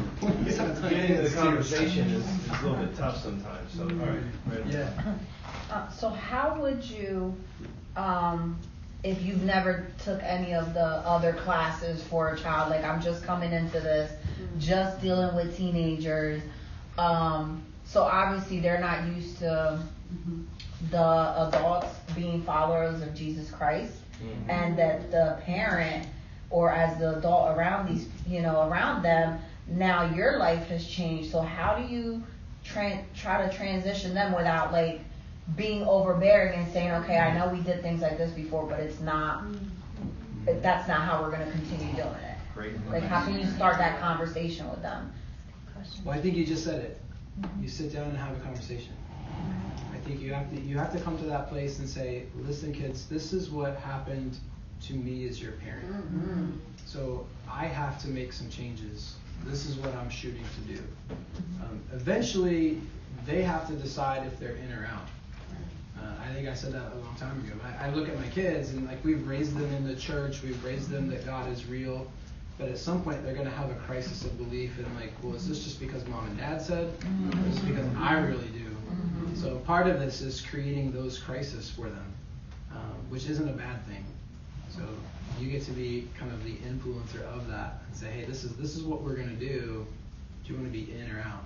Getting to the conversation is a little bit tough sometimes. So, all right. Yeah. So how would you, if you've never took any of the other classes for a child, like I'm just coming into this, just dealing with teenagers, so obviously they're not used to the adults being followers of Jesus Christ, and that the parent or as the adult around these, around them, now your life has changed. So how do you try to transition them without like being overbearing and saying, okay, I know we did things like this before, but it's not, that's not how we're going to continue doing it. Great. Like how can you start that conversation with them? Well, I think you just said it. You sit down and have a conversation. I think you have to come to that place and say, listen, kids, this is what happened to me as your parent. So I have to make some changes. This is what I'm shooting to do. Eventually, they have to decide if they're in or out. I think I said that a long time ago. I look at my kids and like we've raised them in the church, we've raised them that God is real, but at some point they're going to have a crisis of belief and like, well, is this just because mom and dad said, or is it because I really do? So part of this is creating those crises for them, which isn't a bad thing. So you get to be kind of the influencer of that and say, hey, this is what we're going to do. Do you want to be in or out?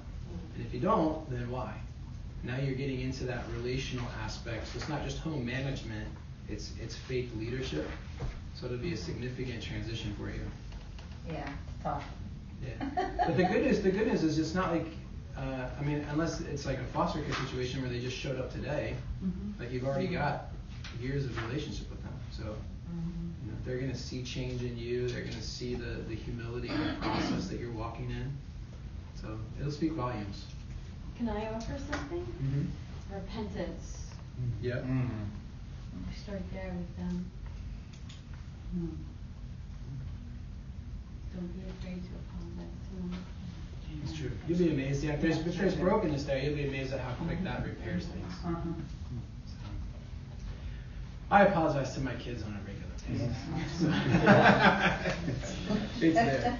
And if you don't, then why? Now you're getting into that relational aspect. So it's not just home management, it's faith leadership. So it'll be a significant transition for you. Yeah, tough. Yeah. But the good news is it's not like I mean, unless it's like a foster care situation where they just showed up today, like you've already got years of relationship with them. So you know, they're going to see change in you. They're going to see the humility and the process that you're walking in. So it'll speak volumes. Can I offer something? Mm-hmm. Repentance. Yep. We start there with them. Don't be afraid to apologize to them. It's true. You'll be amazed. Yeah, if there's brokenness there, you'll be amazed at how quick that repairs things. So, I apologize to my kids on a regular basis. It's there.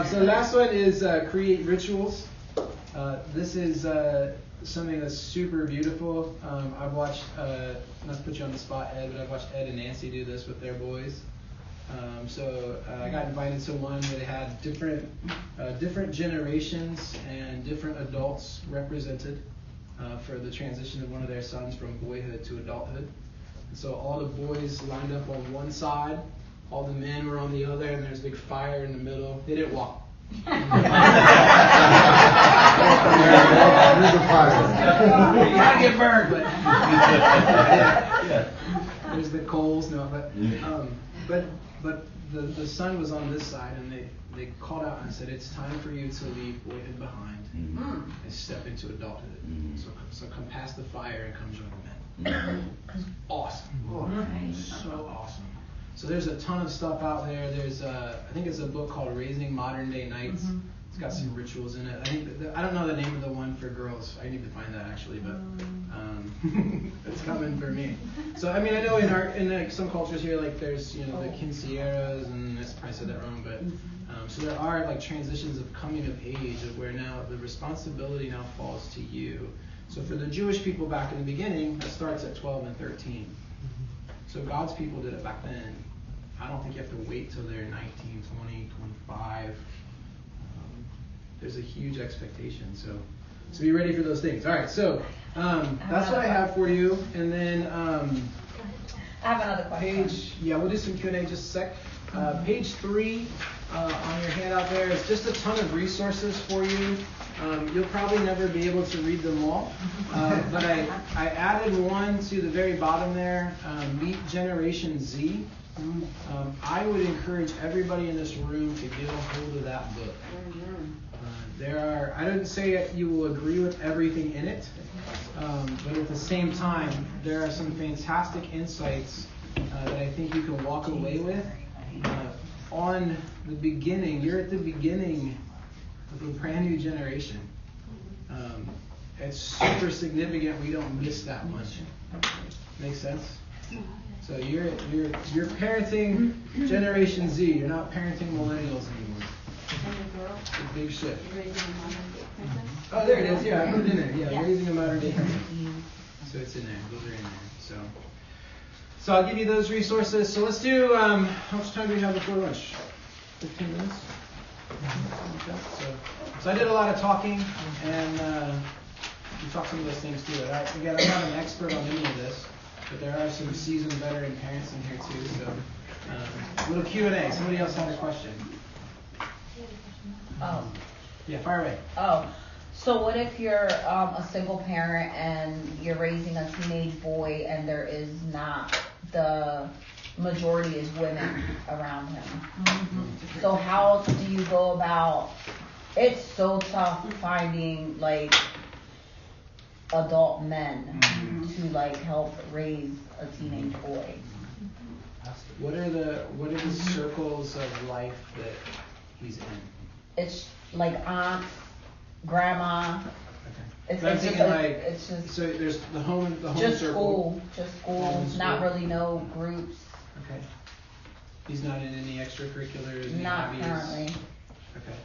So the last one is create rituals. This is something that's super beautiful. I've watched, not to put you on the spot, Ed, but I've watched Ed and Nancy do this with their boys. So I got invited to one where they had different generations and different adults represented for the transition of one of their sons from boyhood to adulthood. And so all the boys lined up on one side, all the men were on the other, and there's a big fire in the middle. They didn't walk. You gotta get burned, but there's the coals. No, but the son was on this side, and they called out and said, "It's time for you to leave boyhood behind and step into adulthood. So come past the fire and come join the men." Awesome, so awesome. So there's a ton of stuff out there. There's I think it's a book called Raising Modern Day Knights. It's got some rituals in it. I think I don't know the name of the one for girls. I need to find that actually, but it's coming for me. So I mean, I know in like some cultures here, like there's the quinceañeras, and I probably said that wrong, but so there are like transitions of coming of age, of where now the responsibility now falls to you. So for the Jewish people back in the beginning, that starts at 12 and 13. So God's people did it back then. I don't think you have to wait till they're 19, 20, 25. There's a huge expectation. So be ready for those things. All right, so that's what I have for you. And then I have another question. We'll do some Q&A just a sec. Page 3 on your handout there is just a ton of resources for you. You'll probably never be able to read them all, but I added one to the very bottom there, Meet Generation Z. I would encourage everybody in this room to get a hold of that book. I didn't say that you will agree with everything in it, but at the same time, there are some fantastic insights that I think you can walk away with on the beginning. You're at the beginning of a brand new generation. It's super significant we don't miss that much. Make sense? So you're parenting Generation Z. You're not parenting millennials anymore. It's a big shift. Oh, there it is. Yeah, I put it in there. Yeah, Raising a Modern Day Princess. So it's in there. Those are in there. So I'll give you those resources. So let's do. How much time do we have before lunch? 15 minutes. So I did a lot of talking, and we talked some of those things too. Again, I'm not an expert on any of this, but there are some seasoned veteran parents in here too. So little Q&A. Somebody else had a question. Yeah, fire away. So what if you're a single parent and you're raising a teenage boy and there is not, the majority is women around him? So how do you go about, it's so tough finding like adult men to like help raise a teenage boy. What are the circles of life that he's in? It's like aunt, grandma. Okay. It's just so there's the home just circle. Just school, not really no groups. Okay. He's not in any extracurriculars. Not currently. Okay.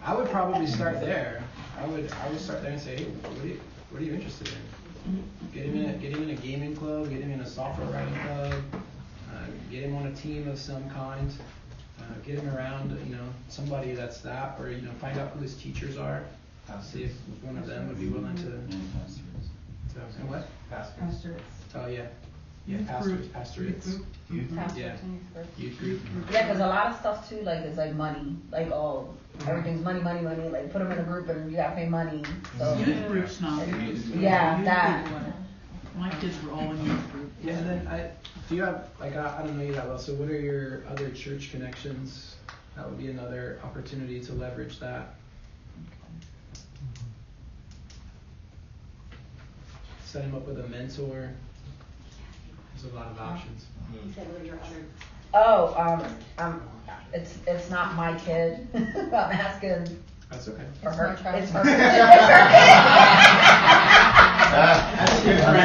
I would probably start there. I would start there and say, hey, what are you interested in? Get him in a gaming club. Get him in a software writing club. Get him on a team of some kind. Get him around, somebody that's that, or find out who his teachers are. See if one of them would be willing to. And what? Pastors. Oh yeah. Yeah, pastorates. Pastors Yeah. and youth groups. Youth group. Yeah, because a lot of stuff too, like, is like money. Like, oh, everything's money. Like, put them in a group and you gotta pay money. So, Youth groups now. yeah, Youth that. group, my kids were all in youth group. Yeah, and then do you have, like, I don't know you that well, so what are your other church connections? That would be another opportunity to leverage that. Set him up with a mentor. There's a lot of options. He said, what are your other? Oh, it's not my kid. I'm asking That's okay. for her. It's my child. It's her.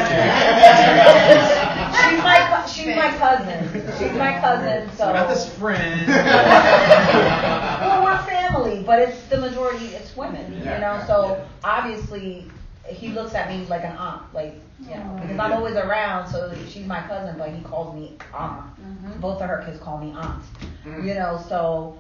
She's my cousin. She's my cousin. So I got this friend. well, we're family, but it's the majority. It's women, you know. Yeah. So obviously, he looks at me like an aunt, like, you know, because I'm always around. So she's my cousin, but he calls me aunt. Both of her kids call me aunt. You know, so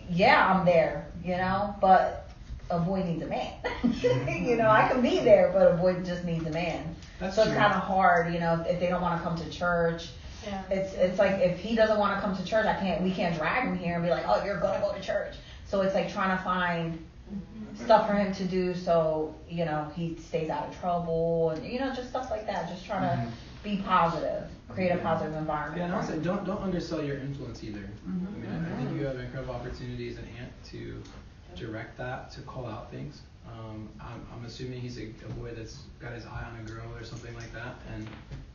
yeah, I'm there. You know, but a boy needs a man. You know, I can be there, but a boy just needs a man. That's so it's true. kind of hard, you know, if they don't want to come to church. Yeah. It's like if he doesn't want to come to church, we can't drag him here and be like, oh, you're gonna go to church. So it's like trying to find stuff for him to do so, you know, he stays out of trouble and, you know, just stuff like that. Just trying to be positive, create a positive environment. Yeah, and also don't undersell your influence either. I mean, I think you have incredible opportunities as an aunt to direct that, to call out things. I'm assuming he's a boy that's got his eye on a girl or something like that, and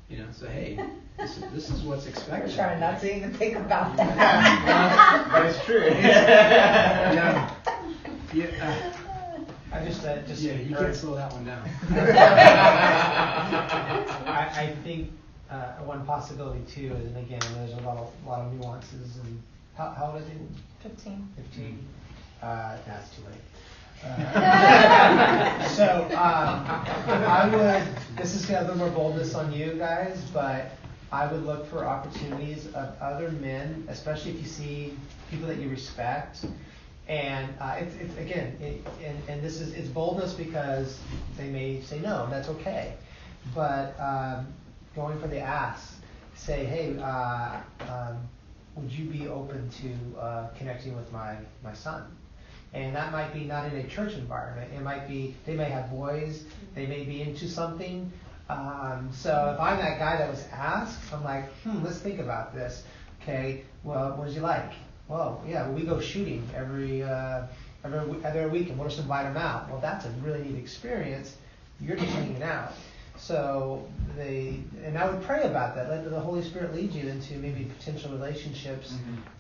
you know, so hey, this is what's expected. We're trying not to even think about that. But it's true. Yeah. Yeah. I just Yeah, you can't slow that one down. I think one possibility too is, and again, there's a lot of nuances. And how old is he? 15. 15. That's too late. So I would. This is gonna have a little more boldness on you guys, but I would look for opportunities of other men, especially if you see people that you respect. And it's again, this is it's boldness because they may say no, and that's okay. But going for the ask, say, hey, would you be open to connecting with my son? And that might be not in a church environment. It might be they may have boys, they may be into something. So if I'm that guy that was asked, I'm like, let's think about this. Okay, well, what did you like? Well, yeah, we go shooting every weekend. We'll just invite them out. Well, that's a really neat experience. You're just hanging out. So and I would pray about that. Let the Holy Spirit lead you into maybe potential relationships,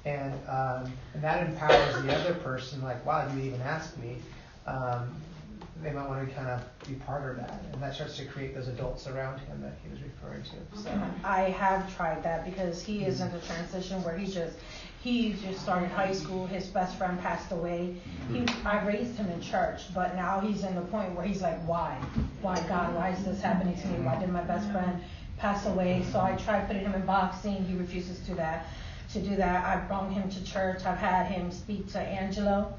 and that empowers the other person. Like, wow, you even asked me. They might want to kind of be part of that, and that starts to create those adults around him that he was referring to. So. I have tried that because he is in the transition where he just started high school. His best friend passed away. I raised him in church, but now he's in the point where he's like, why God, why is this happening to me? Why did my best friend pass away? So I tried putting him in boxing. He refuses to do that. I brought him to church. I've had him speak to Angelo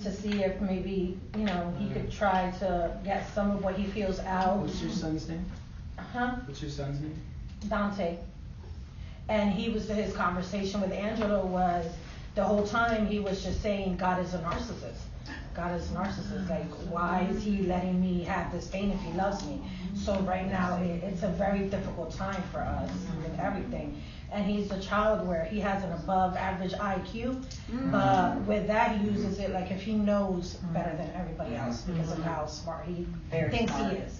to see if maybe, you know, he could try to get some of what he feels out. What's your son's name? What's your son's name? Dante. And his conversation with Angelo was, the whole time he was just saying, God is a narcissist. God is a narcissist. Like, why is he letting me have this pain if he loves me? So right now, it's a very difficult time for us with everything. And he's a child where he has an above average IQ, but with that he uses it like if he knows better than everybody else because of how smart he thinks he is.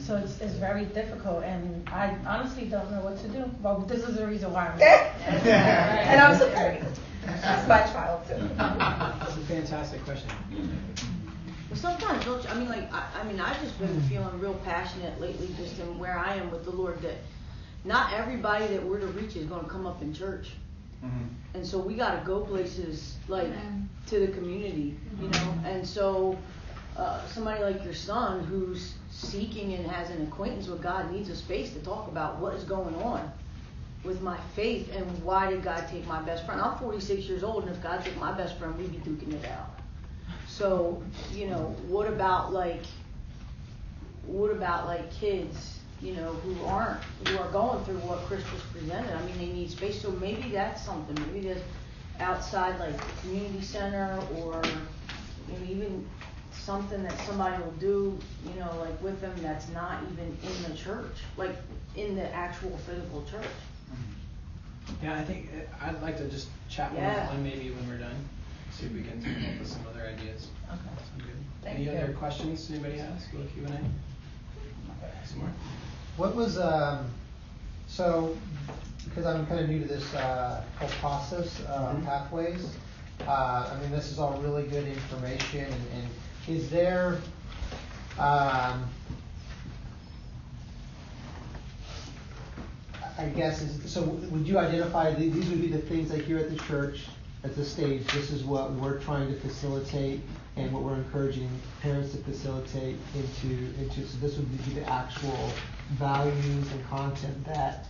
So it's very difficult, and I honestly don't know what to do. Well, this is the reason why I'm here. And I'm sorry. That's my child too. That's a fantastic question. Well, sometimes don't you, I've just been feeling real passionate lately, just in where I am with the Lord, that not everybody that we're to reach is going to come up in church. And so we got to go places like to the community, you know. And so somebody like your son who's seeking and has an acquaintance with God needs a space to talk about what is going on with my faith and why did God take my best friend. I'm 46 years old, and if God took my best friend, we'd be duking it out. So, you know, what about like kids you know, who are going through what Chris just presented. I mean, they need space, so maybe that's something, maybe there's outside, like, the community center, or maybe even something that somebody will do, you know, like with them that's not even in the church, like in the actual physical church. Yeah, I think I'd like to just chat more Yeah. on maybe when we're done. See if we can come up with some other ideas. Okay. Sound good? Thank Any you. other questions anybody has? Go to Q&A. Some more. What was, so, because I'm kind of new to this whole process, pathways, I mean, this is all really good information, and is there, I guess, so would you identify, these would be the things that here at the church, at this stage, this is what we're trying to facilitate and what we're encouraging parents to facilitate into, so this would be the actual values and content that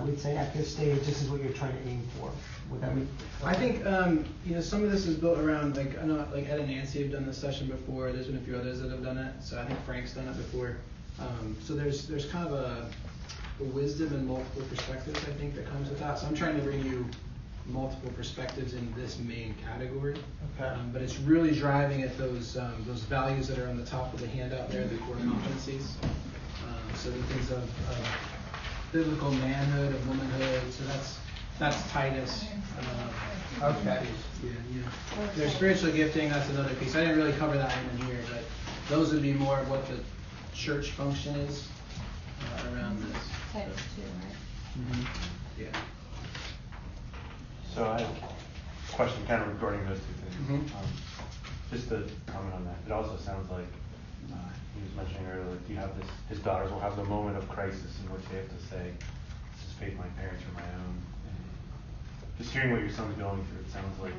we'd say at this stage, this is what you're trying to aim for. Would that be? I think you know, some of this is built around, like, I know like Ed and Nancy have done this session before. There's been a few others that have done it. So I think Frank's done it before. So there's kind of a wisdom and multiple perspectives, I think, that comes with that. So I'm trying to bring you multiple perspectives in this main category. Okay. But it's really driving at those values that are on the top of the handout there, the core competencies. So the things of biblical manhood, of womanhood. So that's Titus. Okay. Yeah. There's spiritual gifting. That's another piece. I didn't really cover that one in here, but those would be more of what the church function is around this. Titus 2, right? Mm-hmm. Yeah. So I have a question kind of regarding those two things. Just to comment on that, it also sounds like he was mentioning earlier, like, you have this, his daughters will have the moment of crisis in which they have to say, this is faith my parents or my own. And just hearing what your son's going through, it sounds like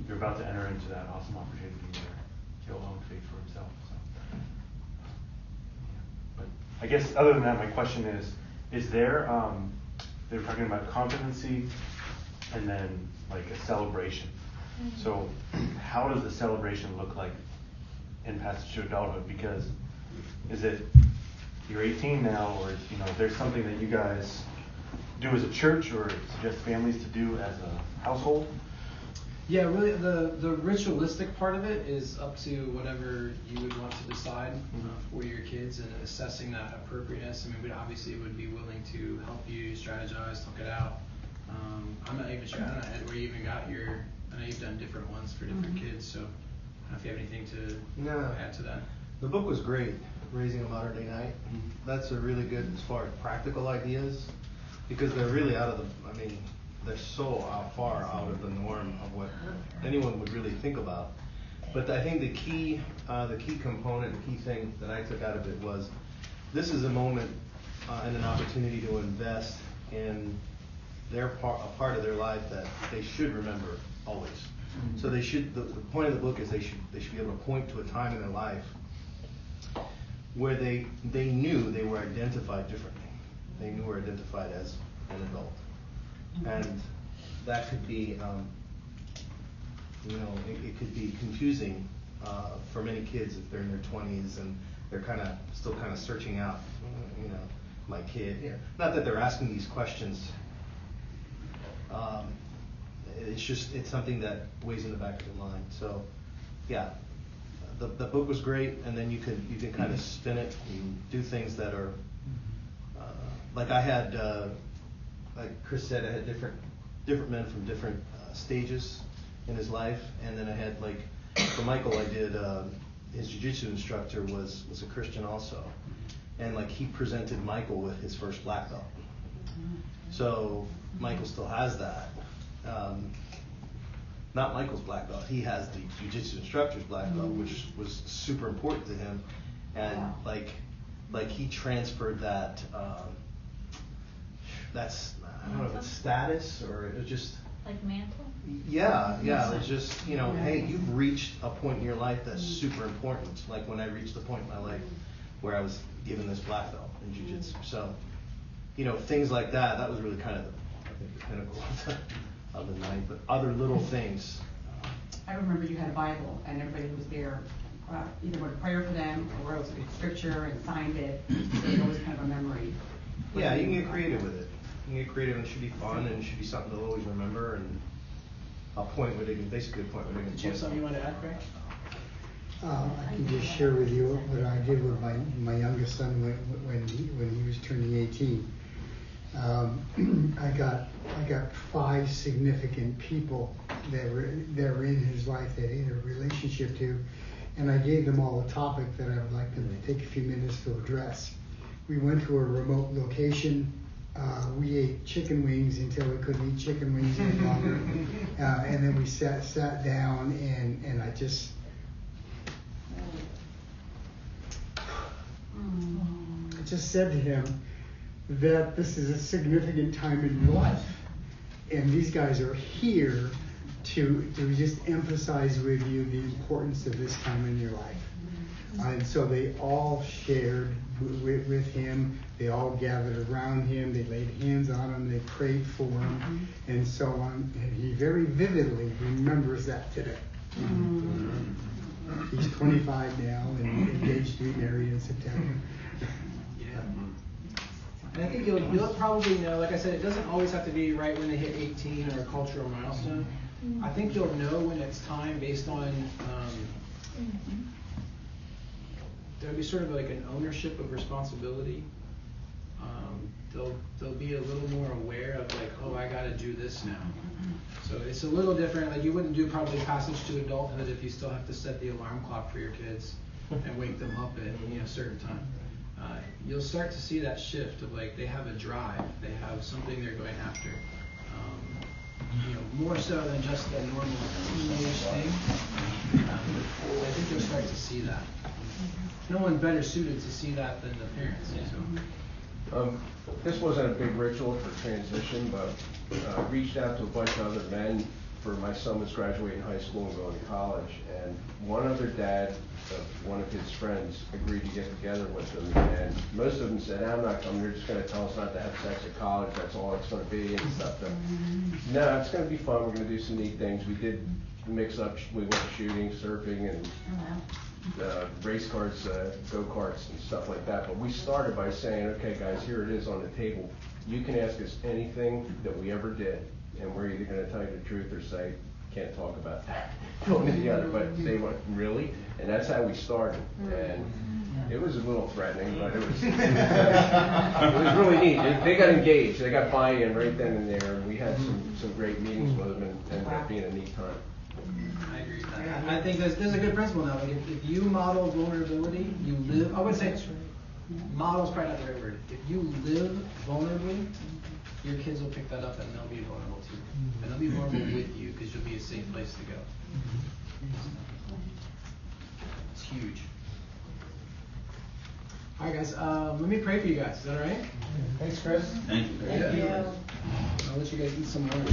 you're about to enter into that awesome opportunity where he'll own faith for himself. So, yeah. But I guess other than that, my question is there, they were talking about competency and then like a celebration. So how does the celebration look like in passage to adulthood? Because is it, you're 18 now, or you know, there's something that you guys do as a church or suggest families to do as a household? Yeah, really, the ritualistic part of it is up to whatever you would want to decide for your kids, and assessing that appropriateness. I mean, we obviously would be willing to help you strategize, talk it out. I'm not even sure, I don't know, Ed, where you even got your, I know you've done different ones for different kids, so I don't know if you have anything to add to that. The book was great, Raising a Modern Day Knight. That's a really good as far as practical ideas, because they're really out of the, I mean, they're so far out of the norm of what anyone would really think about. But I think the key component, the key thing that I took out of it was, this is a moment and an opportunity to invest in their a part of their life that they should remember always. So they should. The point of the book is they should be able to point to a time in their life where they knew they were identified differently. They knew were identified as an adult, and that could be, you know, it could be confusing for many kids if they're in their 20s and they're still kind of searching out, you know, my kid. Yeah. Not that they're asking these questions. It's something that weighs in the back of their mind. So, yeah, the book was great, and then you can kind of spin it and do things that are like I had, like Chris said, I had different men from different stages in his life, and then I had, like, for Michael, I did his jiu-jitsu instructor was a Christian also, and like he presented Michael with his first black belt. So Michael still has that. Not Michael's black belt. He has the jiu-jitsu instructor's black belt, which was super important to him, and like he transferred that. That's, I don't know if it's status or it was just Like mantle? Yeah, it was just, you know, hey, you've reached a point in your life that's super important. Like when I reached the point in my life where I was given this black belt in jiu-jitsu. So, you know, things like that. That was really kind of the pinnacle of the night. But other little things. I remember you had a Bible, and everybody who was there either wrote a prayer for them or wrote a scripture and signed it, so it was kind of a memory. Yeah, you can get creative with it. You can get creative, and it should be fun, and it should be something they'll always remember, and a point where they can, basically a point where they can. Did you have something you want to add, Craig? I can just share with you what I did with my youngest son when he was turning 18. I got 5 significant people that were in his life that he had a relationship to, and I gave them all a topic that I would like them to take a few minutes to address. We went to a remote location. We ate chicken wings until we couldn't eat chicken wings any longer, and then we sat down and I just. I just said to him that this is a significant time in your life, and these guys are here to just emphasize with you the importance of this time in your life. And so they all shared with him. They all gathered around him. They laid hands on him. They prayed for him, and so on. And he very vividly remembers that today. He's 25 now and engaged to be married in September. Yeah. And I think you'll probably know, like I said, it doesn't always have to be right when they hit 18 or a cultural milestone. I think you'll know when it's time based on, there'll be sort of like an ownership of responsibility. They'll be a little more aware of like, oh, I got to do this now. So it's a little different. Like you wouldn't do probably passage to adulthood if you still have to set the alarm clock for your kids and wake them up at a certain time. You'll start to see that shift of like they have a drive, they have something they're going after. More so than just the normal teenage thing. I think you'll start to see that. No one's better suited to see that than the parents. So. This wasn't a big ritual for transition, but reached out to a bunch of other men for my son was graduating high school and going to college, and one other dad of one of his friends agreed to get together with them, and most of them said, I'm not coming, they're just going to tell us not to have sex at college, that's all it's going to be, and stuff. No, it's going to be fun, we're going to do some neat things. We did mix up, we went shooting, surfing, and race cars, go-karts and stuff like that. But we started by saying, okay guys, here it is on the table. You can ask us anything that we ever did, and we're either going to tell you the truth or say, can't talk about that, one or the other. But they went, really? And that's how we started. And it was a little threatening, but it was it was really neat. They got engaged. They got buy-in right then and there. And we had some great meetings with them, and ended up being a neat time. I agree with that. I think there's a good principle now. Like if you model vulnerability, you live. I would say model's probably not the right word. If you live vulnerably, your kids will pick that up and they'll be vulnerable too. And they'll be vulnerable with you because you'll be a safe place to go. It's huge. All right, guys. Let me pray for you guys. Is that all right? Thanks, Chris. Thank you. Thank you. I'll let you guys eat some lunch.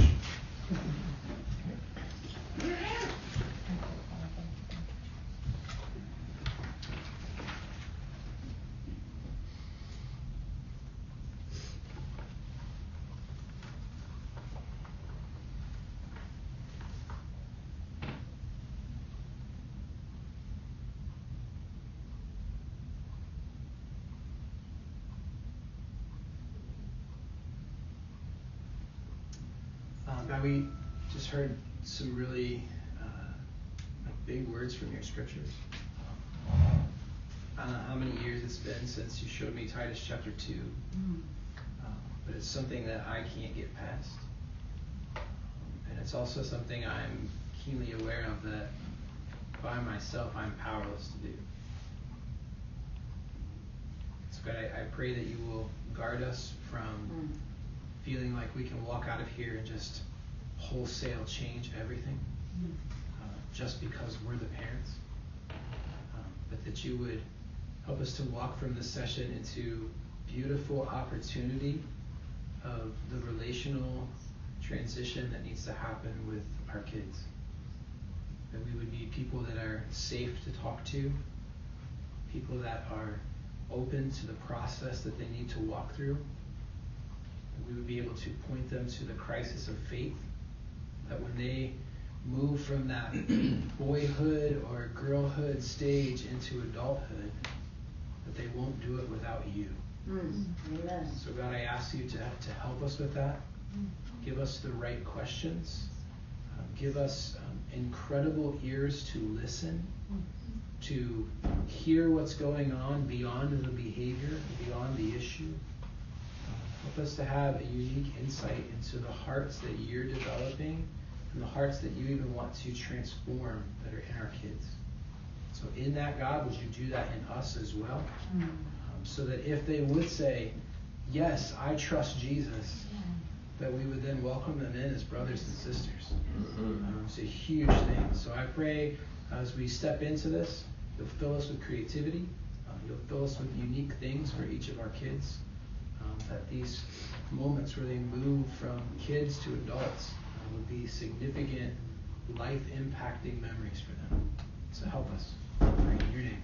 God, we just heard some really big words from your scriptures. I don't know how many years it's been since you showed me Titus chapter 2, but it's something that I can't get past. And it's also something I'm keenly aware of that by myself I'm powerless to do. So God, I pray that you will guard us from feeling like we can walk out of here and just wholesale change everything just because we're the parents, but that you would help us to walk from this session into beautiful opportunity of the relational transition that needs to happen with our kids. That we would be people that are safe to talk to, people that are open to the process that they need to walk through. We would be able to point them to the crisis of faith, that when they move from that boyhood or girlhood stage into adulthood, that they won't do it without you. Amen. So God, I ask you to help us with that. Give us the right questions. Give us incredible ears to listen, to hear what's going on beyond the behavior, beyond the issue. Help us to have a unique insight into the hearts that you're developing and the hearts that you even want to transform that are in our kids. So in that, God, would you do that in us as well? So that if they would say, yes, I trust Jesus, that we would then welcome them in as brothers and sisters. It's a huge thing. So I pray as we step into this, you'll fill us with creativity. You'll fill us with unique things for each of our kids. That these moments where they move from kids to adults would be significant, life-impacting memories for them. So help us. I pray in your name.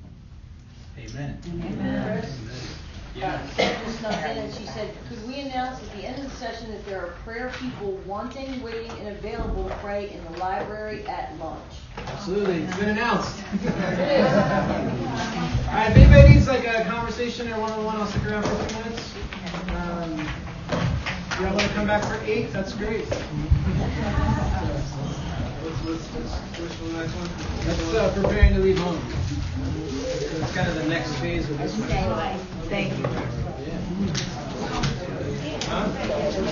Amen. Amen. Yeah. Just snuck in and she said, could we announce at the end of the session that there are prayer people wanting, waiting, and available to pray in the library at lunch? Absolutely. It's been announced. All right, if anybody needs like a conversation or one-on-one, I'll stick around for a few minutes. If y'all want to come back for 8, that's great. What's the next one? That's preparing to leave home. It's kind of the next phase of this one. Thank you.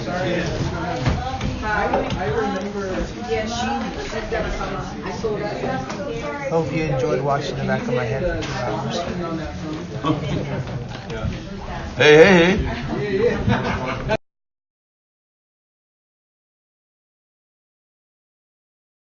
Sorry. I remember. Hope you enjoyed watching the back of my head. On that phone. Hey. Yeah.